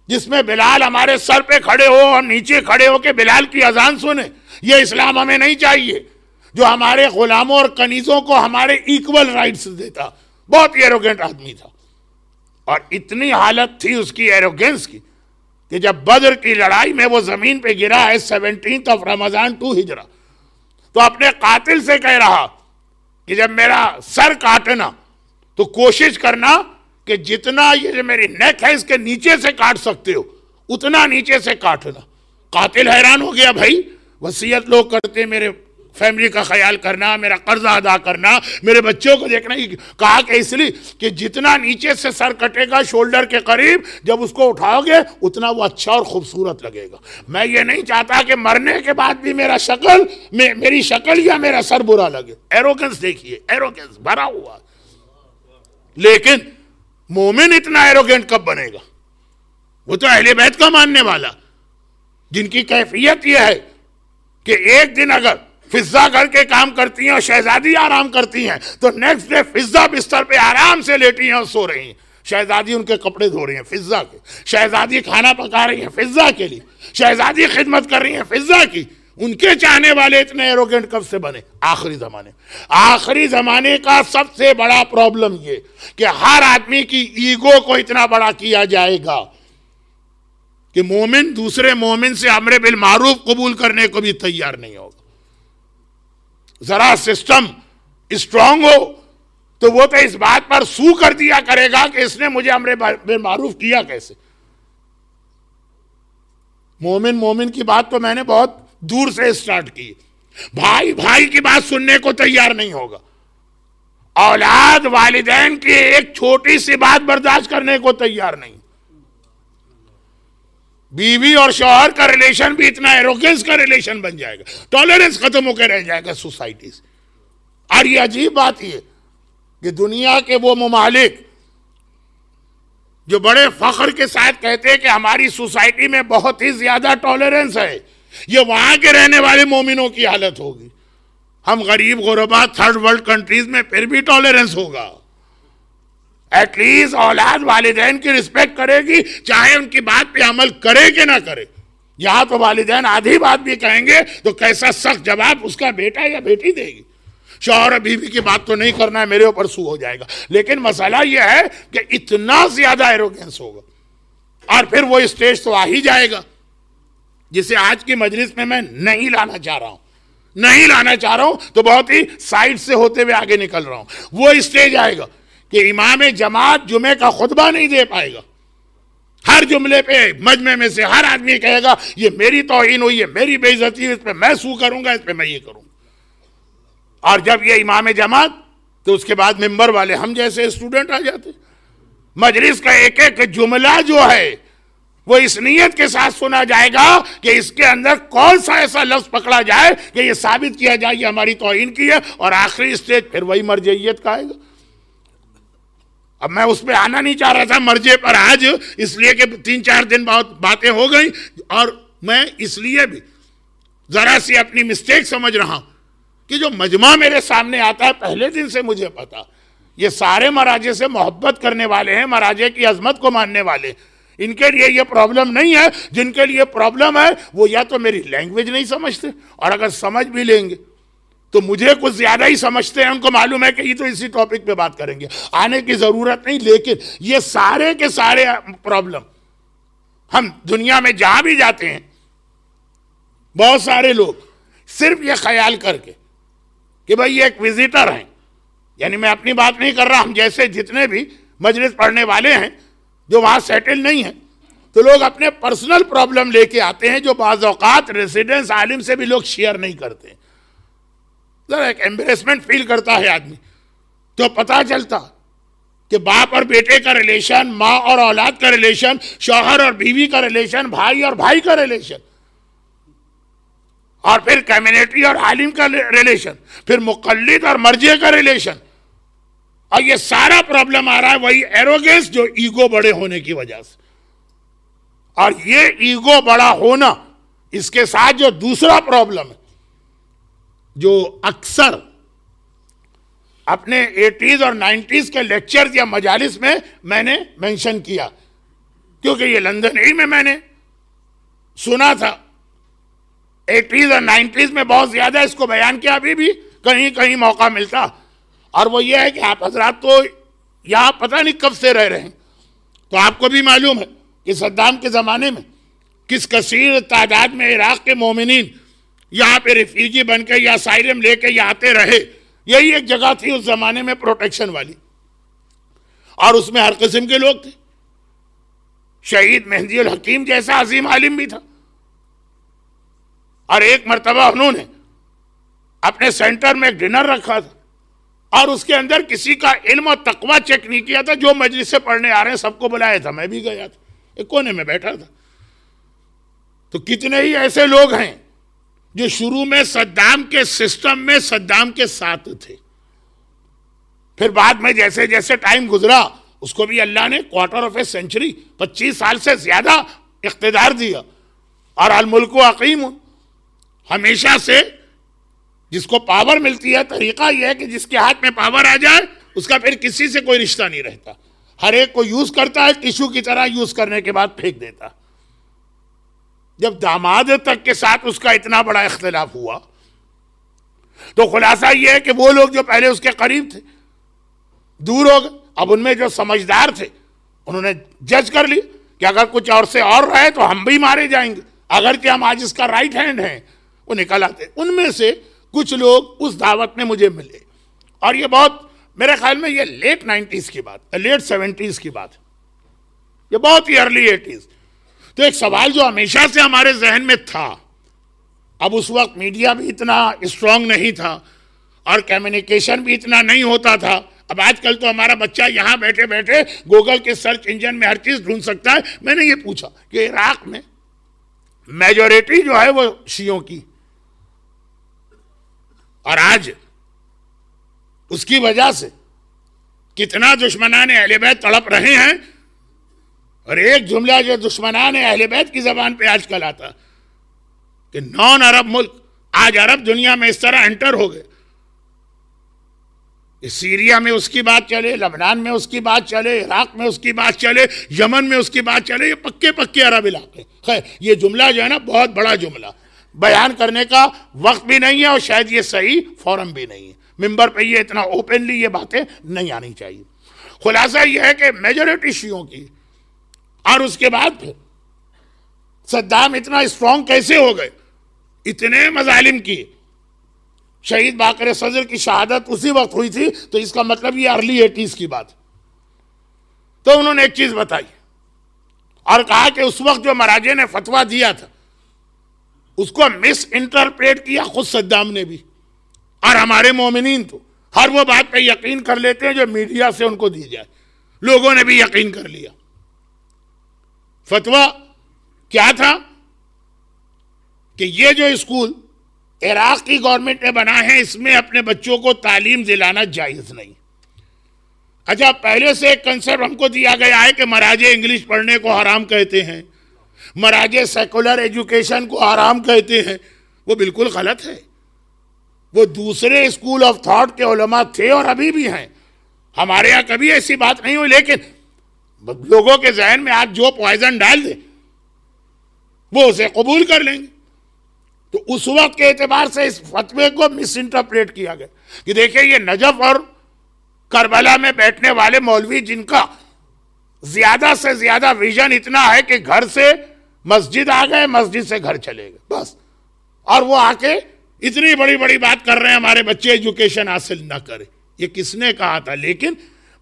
جس میں بلال ہمارے سر پہ کھڑے ہو اور نیچے کھڑے ہو کے بلال کی اذان سنے، یہ اسلام ہمیں نہیں چاہیے جو ہمارے غلاموں اور کنیزوں کو ہمارے ایکول رائٹس دیتا. بہت ایروگنٹ آدمی تھا. اور اتنی حالت تھی اس کی ایروگنس کی کہ جب بدر کی لڑائی میں وہ زمین پہ گرا ہے 17 رمضان 2 ہجرہ، تو اپنے قاتل سے کہہ رہا کہ جب میرا سر کاٹنا تو کوشش کرنا کہ جتنا یہ جو میری نیک ہے اس کے نیچے سے کاٹ سکتے ہو اتنا نیچے سے کاٹنا. قاتل حیران ہو گیا، بھائی وصیت لوگ کرتے میرے فیملی کا خیال کرنا، میرا قرضہ ادا کرنا، میرے بچوں کو دیکھنا. کہا کہ اس لیے کہ جتنا نیچے سے سر کٹے گا شولڈر کے قریب، جب اس کو اٹھاؤ گے اتنا وہ اچھا اور خوبصورت لگے گا. میں یہ نہیں چاہتا کہ مرنے کے بعد بھی میری شکل یا میرا سر برا لگے. ایروگنس دیکھیے، ایروگنس بھرا ہوا. لیکن مومن اتنا ایروگنٹ کب بنے گا؟ وہ تو اہل بیت کا ماننے والا، جن کی کیفیت یہ ہے کہ ایک دن اگر فضا کر کے کام کرتی ہیں اور شہزادی آرام کرتی ہیں تو نیکسٹ ڈے فضا بستر پہ آرام سے لیٹی ہیں اور سو رہی ہیں. شہزادی ان کے کپڑے دھو رہی ہیں فضا کے، شہزادی کھانا پکا رہی ہیں فضا کے لیے، شہزادی خدمت کر رہی ہیں فضا کی. ان کے چاہنے والے اتنے ایروگنٹ کب سے بنے؟ آخری زمانے. آخری زمانے کا سب سے بڑا پرابلم یہ کہ ہر آدمی کی ایگو کو اتنا بڑا کیا جائے گا کہ مومن دوسرے مومن سے امر بالمعروف قبول کرنے کو بھی تیار نہیں ہوگا. ذرا سسٹم اسٹرانگ ہو تو وہ تو اس بات پر سو کر دیا کرے گا کہ اس نے مجھے امر بالمعروف کیا کیسے. مومن کی بات تو میں نے بہت دور سے اسٹارٹ کی. بھائی کی بات سننے کو تیار نہیں ہوگا. اولاد والدین کی ایک چھوٹی سی بات برداشت کرنے کو تیار نہیں. بیوی اور شوہر کا ریلیشن بھی اتنا ایروگنس کا ریلیشن بن جائے گا، ٹالرنس ختم ہو کے رہ جائے گا سوسائٹی سے. اور یہ عجیب بات یہ کہ دنیا کے وہ ممالک جو بڑے فخر کے ساتھ کہتے ہیں کہ ہماری سوسائٹی میں بہت ہی زیادہ ٹالرنس ہے، یہ وہاں کے رہنے والے مومنوں کی حالت ہوگی. ہم غریب غربا تھرڈ ورلڈ کنٹریز میں پھر بھی ٹالرنس ہوگا. ایٹ لیسٹ اولاد والدین کی رسپیکٹ کرے گی، چاہے ان کی بات پہ عمل کرے کہ نہ کرے. یہاں تو والدین آدھی بات بھی کہیں گے تو کیسا سخت جواب اس کا بیٹا یا بیٹی دے گی. شوہر اور بیوی کی بات تو نہیں کرنا ہے، میرے اوپر سو ہو جائے گا. لیکن مسئلہ یہ ہے کہ اتنا زیادہ ایروگنس ہوگا. اور پھر وہ اسٹیج تو آ ہی جائے گا جسے آج کی مجلس میں نہیں لانا چاہ رہا ہوں تو بہت ہی سائڈ سے ہوتے ہوئے آگے نکل رہا ہوں. وہ اسٹیج آئے گا کہ امام جماعت جمعے کا خطبہ نہیں دے پائے گا. ہر جملے پہ مجمع میں سے ہر آدمی کہے گا یہ میری توہین ہوئی ہے، میری بے عزتی ہوئی، اس پہ میں سو کروں گا، اس پہ میں یہ کروں گا. اور جب یہ امام جماعت تو اس کے بعد ممبر والے ہم جیسے اسٹوڈنٹ آ جاتے. مجلس کا ایک ایک جملہ جو ہے وہ اس نیت کے ساتھ سنا جائے گا کہ اس کے اندر کون سا ایسا لفظ پکڑا جائے کہ یہ ثابت کیا جائے یہ ہماری توہین کی ہے. اور آخری اسٹیج پھر وہی مرجعیت کا آئے گا. اب میں اس پہ آنا نہیں چاہ رہا تھا مرجع پر آج، اس لیے کہ 3-4 دن باتیں ہو گئیں، اور میں اس لیے بھی ذرا سی اپنی مسٹیک سمجھ رہا ہوں کہ جو مجمع میرے سامنے آتا ہے پہلے دن سے مجھے پتا یہ سارے مراجع سے محبت کرنے والے ہیں، مراجع کی عظمت کو ماننے والے. ان کے لیے یہ پرابلم نہیں ہے. جن کے لیے پرابلم ہے وہ یا تو میری لینگویج نہیں سمجھتے، اور اگر سمجھ بھی لیں گے تو مجھے کچھ زیادہ ہی سمجھتے ہیں. ان کو معلوم ہے کہ یہ تو اسی ٹاپک پہ بات کریں گے، آنے کی ضرورت نہیں. لیکن یہ سارے کے سارے پرابلم ہم دنیا میں جہاں بھی جاتے ہیں، بہت سارے لوگ صرف یہ خیال کر کے کہ بھئی یہ ایک وزیٹر ہیں، یعنی میں اپنی بات نہیں کر رہا، ہم جیسے جتنے بھی مجلس پڑھنے والے ہیں جو وہاں سیٹل نہیں ہیں، تو لوگ اپنے پرسنل پرابلم لے کے آتے ہیں جو بعض اوقات ریزیڈنس عالم سے بھی لوگ شیئر نہیں کرتے. ذرا ایک ایمبریسمنٹ فیل کرتا ہے آدمی تو پتہ چلتا کہ باپ اور بیٹے کا ریلیشن، ماں اور اولاد کا ریلیشن، شوہر اور بیوی کا ریلیشن، بھائی اور بھائی کا ریلیشن، اور پھر کمیونٹی اور عالم کا ریلیشن، پھر مقلد اور مرجع کا ریلیشن. اور یہ سارا پرابلم آ رہا ہے وہی ایروگنس جو ایگو بڑے ہونے کی وجہ سے. اور یہ ایگو بڑا ہونا، اس کے ساتھ جو دوسرا پرابلم ہے جو اکثر اپنے 80s اور 90s کے لیکچرز یا مجالس میں نے مینشن کیا، کیونکہ یہ لندن ہی میں نے سنا تھا. 80s اور 90s میں بہت زیادہ اس کو بیان کیا، ابھی بھی کہیں کہیں موقع ملتا. اور وہ یہ ہے کہ آپ حضرات تو یہاں پتہ نہیں کب سے رہ رہے ہیں، تو آپ کو بھی معلوم ہے کہ صدام کے زمانے میں کس کثیر تعداد میں عراق کے مومنین یہاں پہ ریفیوجی بن کے یا اسائلم لے کے یہ آتے رہے. یہی ایک جگہ تھی اس زمانے میں پروٹیکشن والی، اور اس میں ہر قسم کے لوگ تھے. شہید مہدی الحکیم جیسا عظیم عالم بھی تھا. اور ایک مرتبہ انہوں نے اپنے سینٹر میں ایک ڈنر رکھا تھا اور اس کے اندر کسی کا علم اور تقوی چیک نہیں کیا تھا. جو مجلس سے پڑھنے آ رہے ہیں سب کو بلایا تھا, میں بھی گیا تھا, ایک کونے میں بیٹھا تھا. تو کتنے ہی ایسے لوگ ہیں جو شروع میں صدام کے سسٹم میں صدام کے ساتھ تھے, پھر بعد میں جیسے جیسے ٹائم گزرا اس کو بھی اللہ نے کوارٹر آف اے سینچری 25 سال سے زیادہ اقتدار دیا. اور الملک حقیم, ہمیشہ سے جس کو پاور ملتی ہے طریقہ یہ ہے کہ جس کے ہاتھ میں پاور آ جائے اس کا پھر کسی سے کوئی رشتہ نہیں رہتا, ہر ایک کو یوز کرتا ہے, ٹیشو کی طرح یوز کرنے کے بعد پھینک دیتا. جب داماد تک کے ساتھ اس کا اتنا بڑا اختلاف ہوا تو خلاصہ یہ ہے کہ وہ لوگ جو پہلے اس کے قریب تھے دور ہو گئے. اب ان میں جو سمجھدار تھے انہوں نے جج کر لی کہ اگر کچھ اور سے اور رہے تو ہم بھی مارے جائیں گے, اگر کہ ہم آج اس کا رائٹ ہینڈ ہیں. وہ نکل آتے. ان میں سے کچھ لوگ اس دعوت میں مجھے ملے, اور یہ بہت میرے خیال میں یہ لیٹ 90s کی بات, لیٹ 70s کی بات, یہ بہت ہی ارلی 80s. تو ایک سوال جو ہمیشہ سے ہمارے ذہن میں تھا, اب اس وقت میڈیا بھی اتنا اسٹرانگ نہیں تھا اور کمیونیکیشن بھی اتنا نہیں ہوتا تھا. اب آج کل تو ہمارا بچہ یہاں بیٹھے بیٹھے گوگل کے سرچ انجن میں ہر چیز ڈھونڈ سکتا ہے. میں نے یہ پوچھا کہ عراق میں میجورٹی جو ہے وہ شیعوں کی, اور آج اس کی وجہ سے کتنا دشمنان اہل بیت تڑپ رہے ہیں. اور ایک جملہ جو دشمنان اہل بیت کی زبان پہ آج کل آتا کہ نان عرب ملک, آج عرب دنیا میں اس طرح انٹر ہو گئے. سیریا میں اس کی بات چلے, لبنان میں اس کی بات چلے, عراق میں اس کی بات چلے, یمن میں اس کی بات چلے, یہ پکے پکے عرب علاقے. خیر یہ جملہ جو ہے نا بہت بڑا جملہ, بیان کرنے کا وقت بھی نہیں ہے اور شاید یہ صحیح فورم بھی نہیں ہے. ممبر پہ یہ اتنا اوپنلی یہ باتیں نہیں آنی چاہیے. خلاصہ یہ ہے کہ میجورٹی شیعوں کی, اور اس کے بعد پھر صدام اتنا اسٹرانگ کیسے ہو گئے, اتنے مظالم کی. شہید باقر صدر کی شہادت اسی وقت ہوئی تھی, تو اس کا مطلب یہ ارلی 80s کی بات. تو انہوں نے ایک چیز بتائی اور کہا کہ اس وقت جو مراجع نے فتویٰ دیا تھا اس کو مس انٹرپریٹ کیا خود صدام نے بھی, اور ہمارے مومنین تو ہر وہ بات پہ یقین کر لیتے ہیں جو میڈیا سے ان کو دی جائے. لوگوں نے بھی یقین کر لیا. فتویٰ کیا تھا کہ یہ جو اسکول عراق کی گورنمنٹ نے بنا ہے اس میں اپنے بچوں کو تعلیم دلانا جائز نہیں. اچھا پہلے سے ایک کنسپٹ ہم کو دیا گیا ہے کہ مراجع انگلش پڑھنے کو حرام کہتے ہیں, مراجع سیکولر ایجوکیشن کو حرام کہتے ہیں. وہ بالکل غلط ہے. وہ دوسرے اسکول آف تھاٹ کے علماء تھے اور ابھی بھی ہیں. ہمارے ہاں کبھی ایسی بات نہیں ہوئی, لیکن لوگوں کے ذہن میں آپ جو پوائزن ڈال دیں وہ اسے قبول کر لیں گے. تو اس وقت کے اعتبار سے اس فتوے کو مس انٹرپریٹ کیا گیا کہ دیکھیں یہ نجف اور کربلا میں بیٹھنے والے مولوی جن کا زیادہ سے زیادہ ویژن اتنا ہے کہ گھر سے مسجد آ گئے, مسجد سے گھر چلے گئے بس, اور وہ آ کے اتنی بڑی بڑی بات کر رہے ہیں ہمارے بچے ایجوکیشن حاصل نہ کریں. یہ کس نے کہا تھا؟ لیکن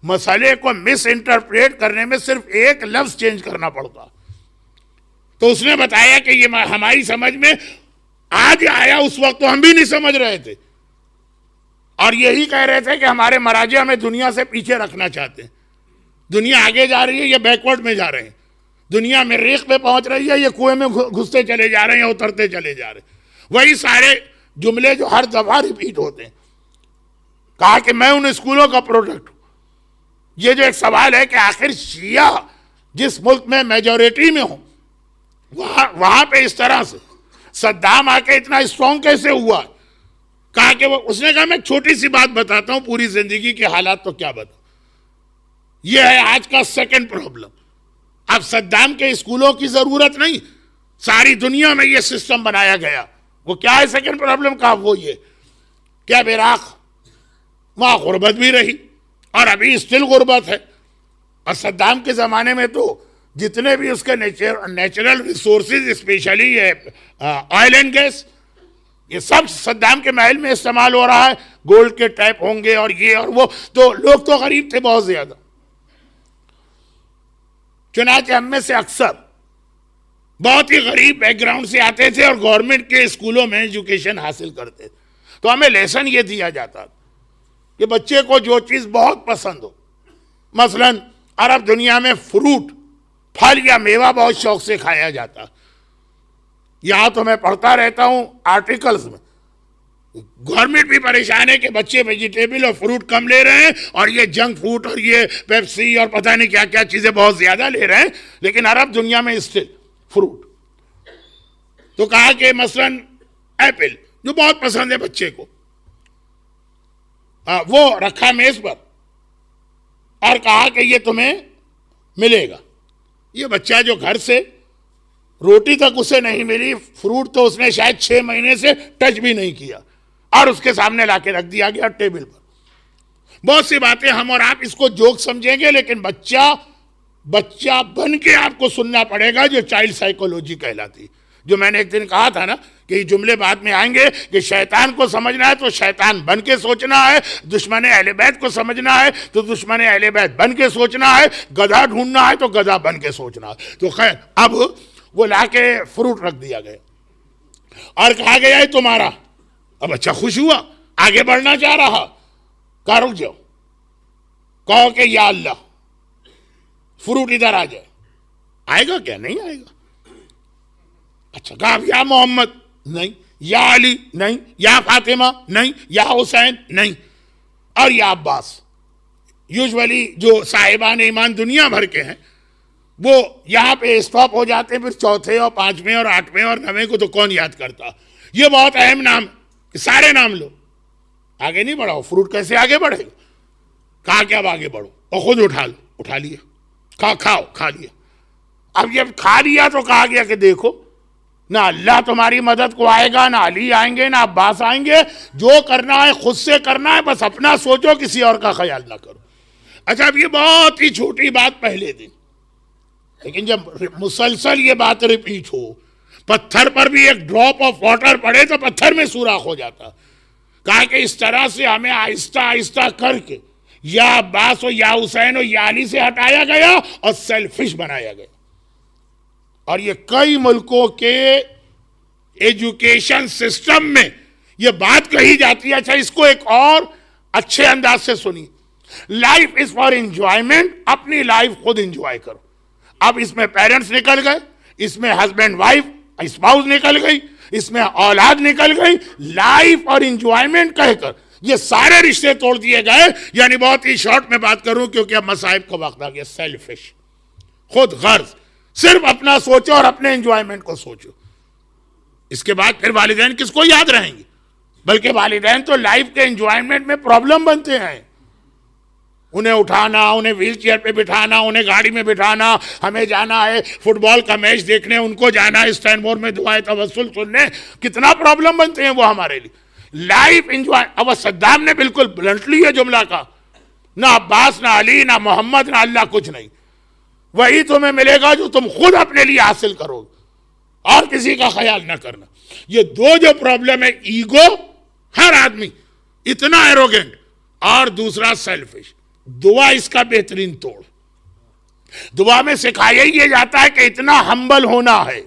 مسئلے کو مس انٹرپریٹ کرنے میں صرف ایک لفظ چینج کرنا پڑتا. تو اس نے بتایا کہ یہ ہماری سمجھ میں آج آیا, اس وقت تو ہم بھی نہیں سمجھ رہے تھے, اور یہی کہہ رہے تھے کہ ہمارے مراجع ہمیں دنیا سے پیچھے رکھنا چاہتے ہیں. دنیا آگے جا رہی ہے, یہ بیکورڈ میں جا رہے ہیں. دنیا مریخ پہ پہنچ رہی ہے, یہ کنویں میں گھستے چلے جا رہے ہیں, اترتے چلے جا رہے ہیں. وہی سارے جملے جو ہر دفعہ ریپیٹ ہوتے ہیں. کہا کہ میں ان اسکولوں کا پروڈکٹ ہوں. یہ جو ایک سوال ہے کہ آخر شیعہ جس ملک میں میجورٹی میں ہوں وہاں پہ اس طرح سے صدام آ کے اتنا اسٹرانگ کیسے ہوا؟ کہا کہ اس نے کہا میں چھوٹی سی بات بتاتا ہوں, پوری زندگی کے حالات تو کیا بتاؤں. یہ ہے آج کا سیکنڈ پرابلم. اب صدام کے اسکولوں کی ضرورت نہیں, ساری دنیا میں یہ سسٹم بنایا گیا. وہ کیا ہے سیکنڈ پرابلم کا؟ وہ یہ کہ اب عراق وہاں غربت بھی رہی اور ابھی اسٹل غربت ہے, اور صدام کے زمانے میں تو جتنے بھی اس کے natural resources especially oil and gas یہ سب صدام کے محل میں استعمال ہو رہا ہے. گولڈ کے ٹیپ ہوں گے اور یہ اور وہ, تو لوگ تو غریب تھے بہت زیادہ. چنانچہ ہم میں سے اکثر بہت ہی غریب بیک گراؤنڈ سے آتے تھے اور گورنمنٹ کے اسکولوں میں ایجوکیشن حاصل کرتے تھے. تو ہمیں لیسن یہ دیا جاتا کہ بچے کو جو چیز بہت پسند ہو، مثلا عرب دنیا میں فروٹ، پھل یا میوہ بہت شوق سے کھایا جاتا. یہاں تو میں پڑھتا رہتا ہوں آرٹیکلز میں، گورنمنٹ بھی پریشان ہے کہ بچے ویجیٹیبل اور فروٹ کم لے رہے ہیں اور یہ جنک فوڈ اور یہ پیپسی اور پتہ نہیں کیا کیا چیزیں بہت زیادہ لے رہے ہیں، لیکن عرب دنیا میں اسٹل فروٹ. تو کہا کہ مثلا ایپل جو بہت پسند ہے بچے کو، وہ رکھا میز پر اور کہا کہ یہ تمہیں ملے گا. یہ بچہ جو گھر سے روٹی تک اسے نہیں ملی، فروٹ تو اس نے شاید 6 مہینے سے ٹچ بھی نہیں کیا، اور اس کے سامنے لا کے رکھ دیا گیا ٹیبل پر. بہت سی باتیں ہم اور آپ اس کو جوک سمجھیں گے، لیکن بچہ بن کے آپ کو سننا پڑے گا، جو چائلڈ سائیکولوجی کہلاتی. جو میں نے ایک دن کہا تھا نا کہ یہ جملے بعد میں آئیں گے کہ شیطان کو سمجھنا ہے تو شیطان بن کے سوچنا ہے، دشمن اہل بیت کو سمجھنا ہے تو دشمن اہل بیت بن کے سوچنا ہے، گدھا ڈھونڈنا ہے تو گدھا بن کے سوچنا ہے. تو خیر، اب وہ لا کے فروٹ رکھ دیا گیا اور کہا گیا ہے تمہارا. اب بچہ خوش ہوا، آگے بڑھنا چاہ رہا. کہا رک جاؤ، کہو کہ یا اللہ فروٹ ادھر آ جائے. آئے گا کیا؟ نہیں آئے گا. اچھا کہا یا محمد نہیں، یا علی نہیں، یا فاطمہ نہیں، یا حسین نہیں، اور یا عباس. یوزولی جو صاحبان ایمان دنیا بھر کے ہیں وہ یہاں پہ اسٹاپ ہو جاتے ہیں، پھر چوتھے اور 5ویں اور 8ویں اور 9ویں کو تو کون یاد کرتا. یہ بہت اہم نام، سارے نام لو، آگے نہیں بڑھاؤ. فروٹ کیسے آگے بڑھے گا؟ کہا کہ اب آگے بڑھو اور خود اٹھا لو. اٹھا لیا، کھا لیا. اب جب کھا لیا تو کہا گیا کہ دیکھو، نہ اللہ تمہاری مدد کو آئے گا، نہ علی آئیں گے، نہ عباس آئیں گے. جو کرنا ہے خود سے کرنا ہے، بس اپنا سوچو، کسی اور کا خیال نہ کرو. اچھا اب یہ بہت ہی چھوٹی بات پہلے دن، لیکن جب مسلسل یہ بات ریپیٹ ہو، پتھر پر بھی ایک ڈراپ آف واٹر پڑے تو پتھر میں سوراخ ہو جاتا. کہا کہ اس طرح سے ہمیں آہستہ آہستہ کر کے یا عباس ہو یا حسین ہو یا علی سے ہٹایا گیا اور سیلفش بنایا گیا. اور یہ کئی ملکوں کے ایجوکیشن سسٹم میں یہ بات کہی جاتی ہے. اچھا اس کو ایک اور اچھے انداز سے سنی. لائف از فار انجوائمنٹ، اپنی لائف خود انجوائے کرو. اب اس میں پیرنٹس نکل گئے، اس میں ہسبینڈ وائف اسپاؤس نکل گئی، اس میں اولاد نکل گئی. لائف اور انجوائمنٹ کہہ کر یہ سارے رشتے توڑ دیے گئے. یعنی بہت ہی شارٹ میں بات کروں کیونکہ اب مصائب کا وقت آ گیا. سیلفش، خود غرض، صرف اپنا سوچو اور اپنے انجوائمنٹ کو سوچو. اس کے بعد پھر والدین کس کو یاد رہیں گے؟ بلکہ والدین تو لائف کے انجوائمنٹ میں پرابلم بنتے ہیں. انہیں اٹھانا، انہیں ویل چیئر پہ بٹھانا، انہیں گاڑی میں بٹھانا. ہمیں جانا ہے فٹ بال کا میچ دیکھنے، ان کو جانا ہے اسٹینبول میں دعائے توسل سننے. کتنا پرابلم بنتے ہیں وہ ہمارے لیے. Life enjoy. اب صدام نے بالکل بلنٹلی یہ جملہ کہا، نہ عباس، نہ علی، نہ محمد، نہ اللہ، کچھ نہیں. وہی تمہیں ملے گا جو تم خود اپنے لیے حاصل کرو اور کسی کا خیال نہ کرنا. یہ دو جو پرابلم ہے، ایگو، ہر آدمی اتنا ایروگنٹ، اور دوسرا سیلفش. دعا اس کا بہترین توڑ. دعا میں سکھایا ہی یہ جاتا ہے کہ اتنا ہمبل ہونا ہے،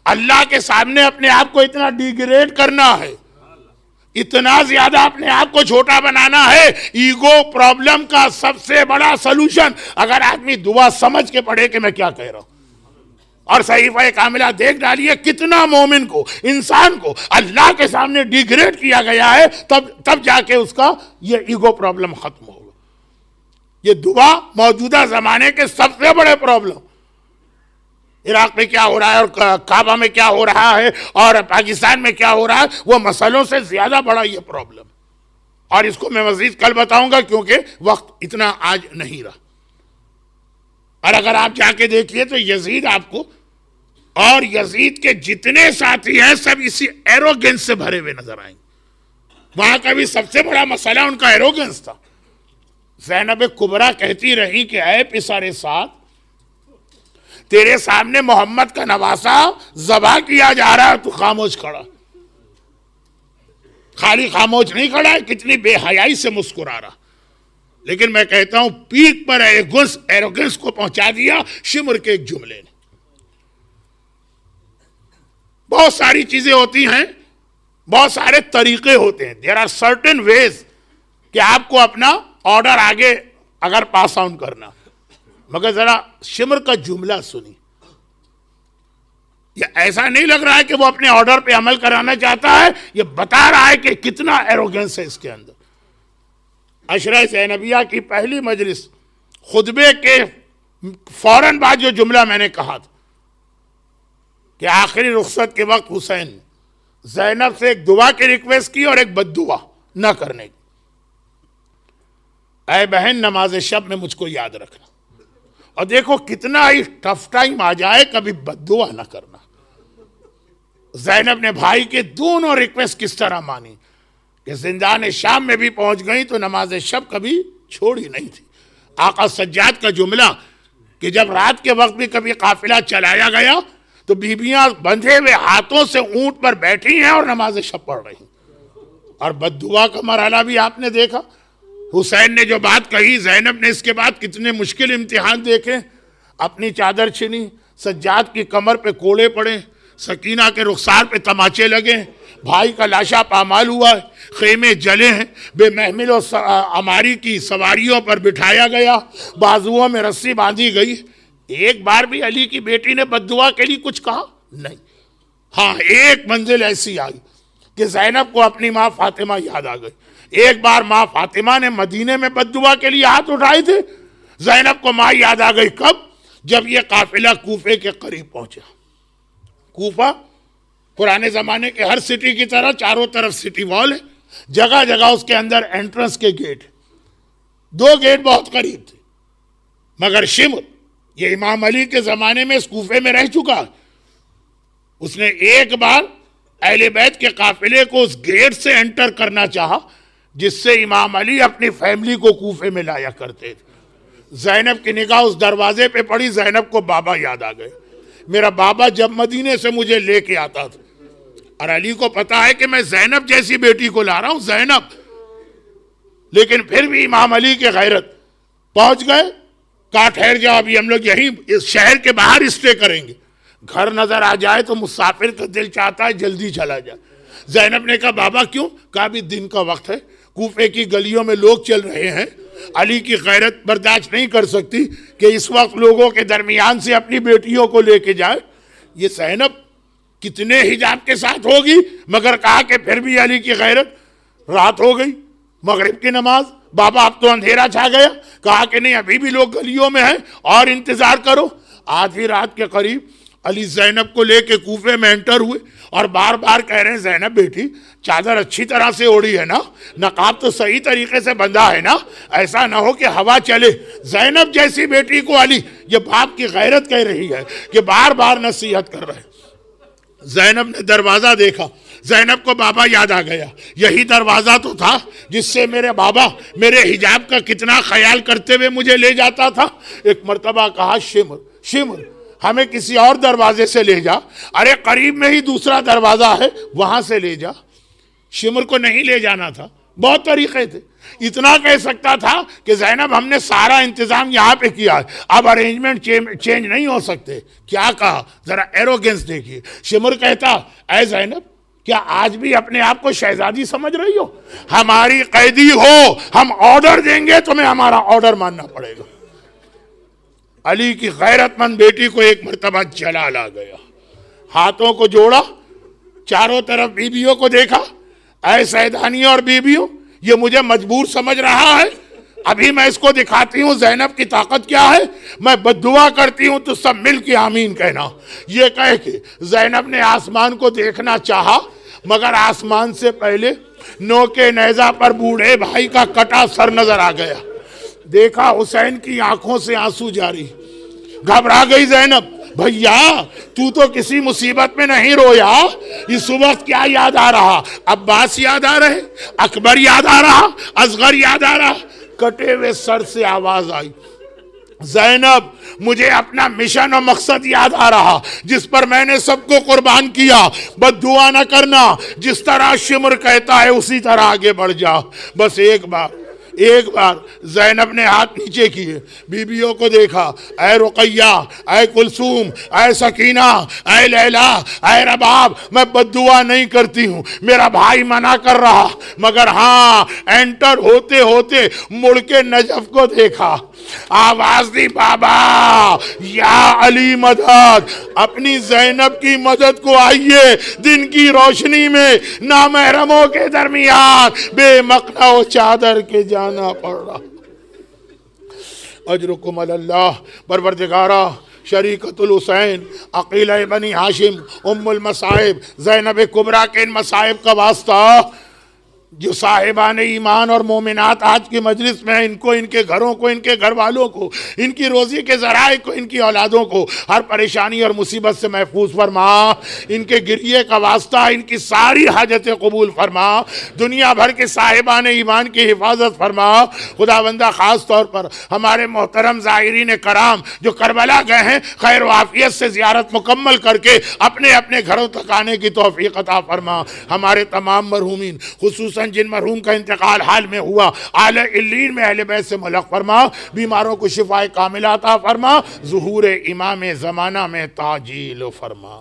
اللہ کے سامنے اپنے آپ کو اتنا ڈیگریڈ کرنا ہے، اتنا زیادہ اپنے آپ کو چھوٹا بنانا ہے. ایگو پرابلم کا سب سے بڑا سلوشن اگر آدمی دعا سمجھ کے پڑھے کہ میں کیا کہہ رہا ہوں. اور صحیفہ کاملہ دیکھ ڈالیے کتنا مومن کو، انسان کو اللہ کے سامنے ڈیگریڈ کیا گیا ہے، تب جا کے اس کا یہ ایگو پرابلم ختم ہوگا. یہ دعا موجودہ زمانے کے سب سے بڑے پرابلم. عراق میں کیا ہو رہا ہے اور کعبہ میں کیا ہو رہا ہے اور پاکستان میں کیا ہو رہا ہے، وہ مسئلوں سے زیادہ بڑا یہ پرابلم. اور اس کو میں مزید کل بتاؤں گا کیونکہ وقت اتنا آج نہیں رہا. اور اگر آپ جا کے دیکھیے تو یزید آپ کو اور یزید کے جتنے ساتھی ہیں سب اسی ایروگنس سے بھرے ہوئے نظر آئیں گے. وہاں کا بھی سب سے بڑا مسئلہ ان کا ایروگنس تھا. زینب کبریٰ کہتی رہی کہ اے پسر سعد، تیرے سامنے محمد کا نواسا ذبح کیا جا رہا ہے، تو خاموش کھڑا. خالی خاموش نہیں کھڑا ہے، کتنی بے حیائی سے مسکرا رہا. لیکن میں کہتا ہوں پیٹ پر ایروگنس کو پہنچا دیا شمر کے ایک جملے نے. بہت ساری چیزیں ہوتی ہیں بہت سارے طریقے ہوتے ہیں. دیر آر سرٹن ویز کہ آپ کو اپنا آرڈر آگے اگر پاس آن کرنا. مگر ذرا شمر کا جملہ سنی. یہ ایسا نہیں لگ رہا ہے کہ وہ اپنے آرڈر پہ عمل کرانا چاہتا ہے, یہ بتا رہا ہے کہ کتنا ایروگنس ہے اس کے اندر. عشرہ زینبیہ کی پہلی مجلس, خطبے کے فوراً بعد جو جملہ میں نے کہا تھا کہ آخری رخصت کے وقت حسین نے زینب سے ایک دعا کی ریکویسٹ کی اور ایک بد دعا نہ کرنے کی. اے بہن, نماز شب میں مجھ کو یاد رکھنا. اور دیکھو کتنا ہی ٹف ٹائم آ جائے کبھی بد دعا نہ کرنا. زینب نے بھائی کے دونوں ریکویسٹ کس طرح مانی کہ زندان شام میں بھی پہنچ گئی تو نماز شب کبھی چھوڑی نہیں تھی. آقا سجاد کا جملہ کہ جب رات کے وقت بھی کبھی قافلہ چلایا گیا تو بیبیاں بندھے ہوئے ہاتھوں سے اونٹ پر بیٹھی ہیں اور نماز شب پڑھ رہی ہیں. اور بد دعا کا مرحلہ بھی آپ نے دیکھا. حسین نے جو بات کہی, زینب نے اس کے بعد کتنے مشکل امتحان دیکھے. اپنی چادر چھنی, سجاد کی کمر پہ کوڑے پڑے, سکینہ کے رخسار پہ تماچے لگے, بھائی کا لاشا پامال ہوا ہے, خیمے جلے ہیں, بے محمل و عماری کی سواریوں پر بٹھایا گیا, بازوؤں میں رسی باندھی گئی. ایک بار بھی علی کی بیٹی نے بد دعا کے لیے کچھ کہا نہیں. ہاں, ایک منزل ایسی آئی کہ زینب کو اپنی ماں فاطمہ یاد آ گئی. ایک بار ماں فاطمہ نے مدینے میں بد دعا کے لیے ہاتھ اٹھائے تھے, زینب کو ماں یاد آ گئی. کب؟ جب یہ قافلہ کوفے کے قریب پہنچا. کوفہ پرانے زمانے کے ہر سٹی کی طرح چاروں طرف سٹی وال ہے, جگہ جگہ اس کے اندر انٹرنس کے گیٹ. 2 گیٹ بہت قریب تھے. مگر شمر, یہ امام علی کے زمانے میں اس کوفے میں رہ چکا, اس نے ایک بار اہل بیت کے قافلے کو اس گیٹ سے انٹر کرنا چاہا جس سے امام علی اپنی فیملی کو کوفے میں لایا کرتے تھے. زینب کی نگاہ اس دروازے پہ پڑی. زینب کو بابا یاد آ گئے. میرا بابا جب مدینے سے مجھے لے کے آتا تھا, اور علی کو پتا ہے کہ میں زینب جیسی بیٹی کو لا رہا ہوں, زینب. لیکن پھر بھی امام علی کے غیرت. پہنچ گئے, کہا ٹھہر جاؤ, ابھی ہم لوگ یہیں اس شہر کے باہر اسٹے کریں گے. گھر نظر آ جائے تو مسافر کا دل چاہتا ہے جلدی چلا جائے. زینب نے کہا بابا کیوں؟ کہا ابھی دن کا وقت ہے, کوفے کی گلیوں میں لوگ چل رہے ہیں, علی کی غیرت برداشت نہیں کر سکتی کہ اس وقت لوگوں کے درمیان سے اپنی بیٹیوں کو لے کے جائے. یہ زینب کتنے حجاب کے ساتھ ہوگی, مگر کہا کہ پھر بھی علی کی غیرت. رات ہو گئی, مغرب کی نماز. بابا اب تو اندھیرا چھا گیا. کہا کہ نہیں, ابھی بھی لوگ گلیوں میں ہیں اور انتظار کرو. آدھی رات کے قریب علی زینب کو لے کے کوفے میں انٹر ہوئے اور بار بار کہہ رہے ہیں زینب بیٹی چادر اچھی طرح سے اوڑھی ہے نا, نقاب تو صحیح طریقے سے بندھا ہے نا, ایسا نہ ہو کہ ہوا چلے. زینب جیسی بیٹی کو علی, یہ باپ کی غیرت کہہ رہی ہے کہ بار بار نصیحت کر رہے. زینب نے دروازہ دیکھا, زینب کو بابا یاد آ گیا. یہی دروازہ تو تھا جس سے میرے بابا میرے حجاب کا کتنا خیال کرتے ہوئے مجھے لے جاتا تھا. ایک مرتبہ کہا شمر شمر ہمیں کسی اور دروازے سے لے جا. ارے قریب میں ہی دوسرا دروازہ ہے, وہاں سے لے جا. شمر کو نہیں لے جانا تھا, بہت طریقے تھے. اتنا کہہ سکتا تھا کہ زینب ہم نے سارا انتظام یہاں پہ کیا ہے, اب ارینجمنٹ چینج نہیں ہو سکتے. کیا کہا, ذرا ایروگنس دیکھیے. شمر کہتا اے زینب کیا آج بھی اپنے آپ کو شہزادی سمجھ رہی ہو؟ ہماری قیدی ہو, ہم آرڈر دیں گے تمہیں ہمارا آرڈر ماننا پڑے گا. علی کی غیرت مند بیٹی کو ایک مرتبہ جلال آ گیا. ہاتھوں کو جوڑا, چاروں طرف بیویوں کو دیکھا. اے سیدانیوں اور بیویوں, یہ مجھے مجبور سمجھ رہا ہے. ابھی میں اس کو دکھاتی ہوں زینب کی طاقت کیا ہے. میں بد دعا کرتی ہوں تو سب مل کے آمین کہنا. یہ کہہ کے زینب نے آسمان کو دیکھنا چاہا, مگر آسمان سے پہلے نوکے نیزہ پر بوڑھے بھائی کا کٹا سر نظر آ گیا. دیکھا حسین کی آنکھوں سے آنسو جاری. گھبرا گئی زینب. بھیا تو کسی مصیبت میں نہیں رویا, اس وقت کیا یاد آ رہا؟ عباس یاد آ رہے, اکبر یاد آ رہا, اصغر یاد آ رہا. کٹے ہوئے سر سے آواز آئی, زینب مجھے اپنا مشن اور مقصد یاد آ رہا جس پر میں نے سب کو قربان کیا. بد دعا نہ کرنا, جس طرح شمر کہتا ہے اسی طرح آگے بڑھ جا. بس ایک بار ایک بار زینب نے ہاتھ نیچے کیے، بیویوں کو دیکھا، اے رقیہ، اے کلثوم، اے سکینہ، اے لیلا، اے رباب، میں بد دعا نہیں کرتی ہوں، میرا بھائی منع کر رہا، مگر ہاں انٹر ہوتے ہوتے مڑ کے نجف کو دیکھا، آواز دی بابا یا علی مدد، اپنی زینب کی مدد کو آئیے، دن کی روشنی میں نامحرموں کے درمیان بے مقنع و چادر کے جانا پڑ رہا۔ اجرکم اللہ، پروردگارہ شریکت الحسین، عقیلہ بنی ہاشم، ام المصائب، زینب کبریٰ کے ان مصائب کا واسطہ جو صاحبان ایمان اور مومنات آج کی مجلس میں، ان کو، ان کے گھروں کو، ان کے گھر والوں کو، ان کی روزی کے ذرائع کو، ان کی اولادوں کو ہر پریشانی اور مصیبت سے محفوظ فرما، ان کے گریے کا واسطہ ان کی ساری حاجتیں قبول فرما، دنیا بھر کے صاحبان ایمان کی حفاظت فرما۔ خداوندہ خاص طور پر ہمارے محترم زائرین کرام جو کربلا گئے ہیں، خیر و عافیت سے زیارت مکمل کر کے اپنے اپنے گھروں تک آنے کی توفیق عطا فرما۔ ہمارے تمام مرحومین، خصوصاً جن مرحوم کا انتقال حال میں ہوا، اعلی علیین میں اہل بیت سے ملق فرما، بیماروں کو شفاء کاملہ عطا فرما، ظہور امام زمانہ میں تعجیل فرما۔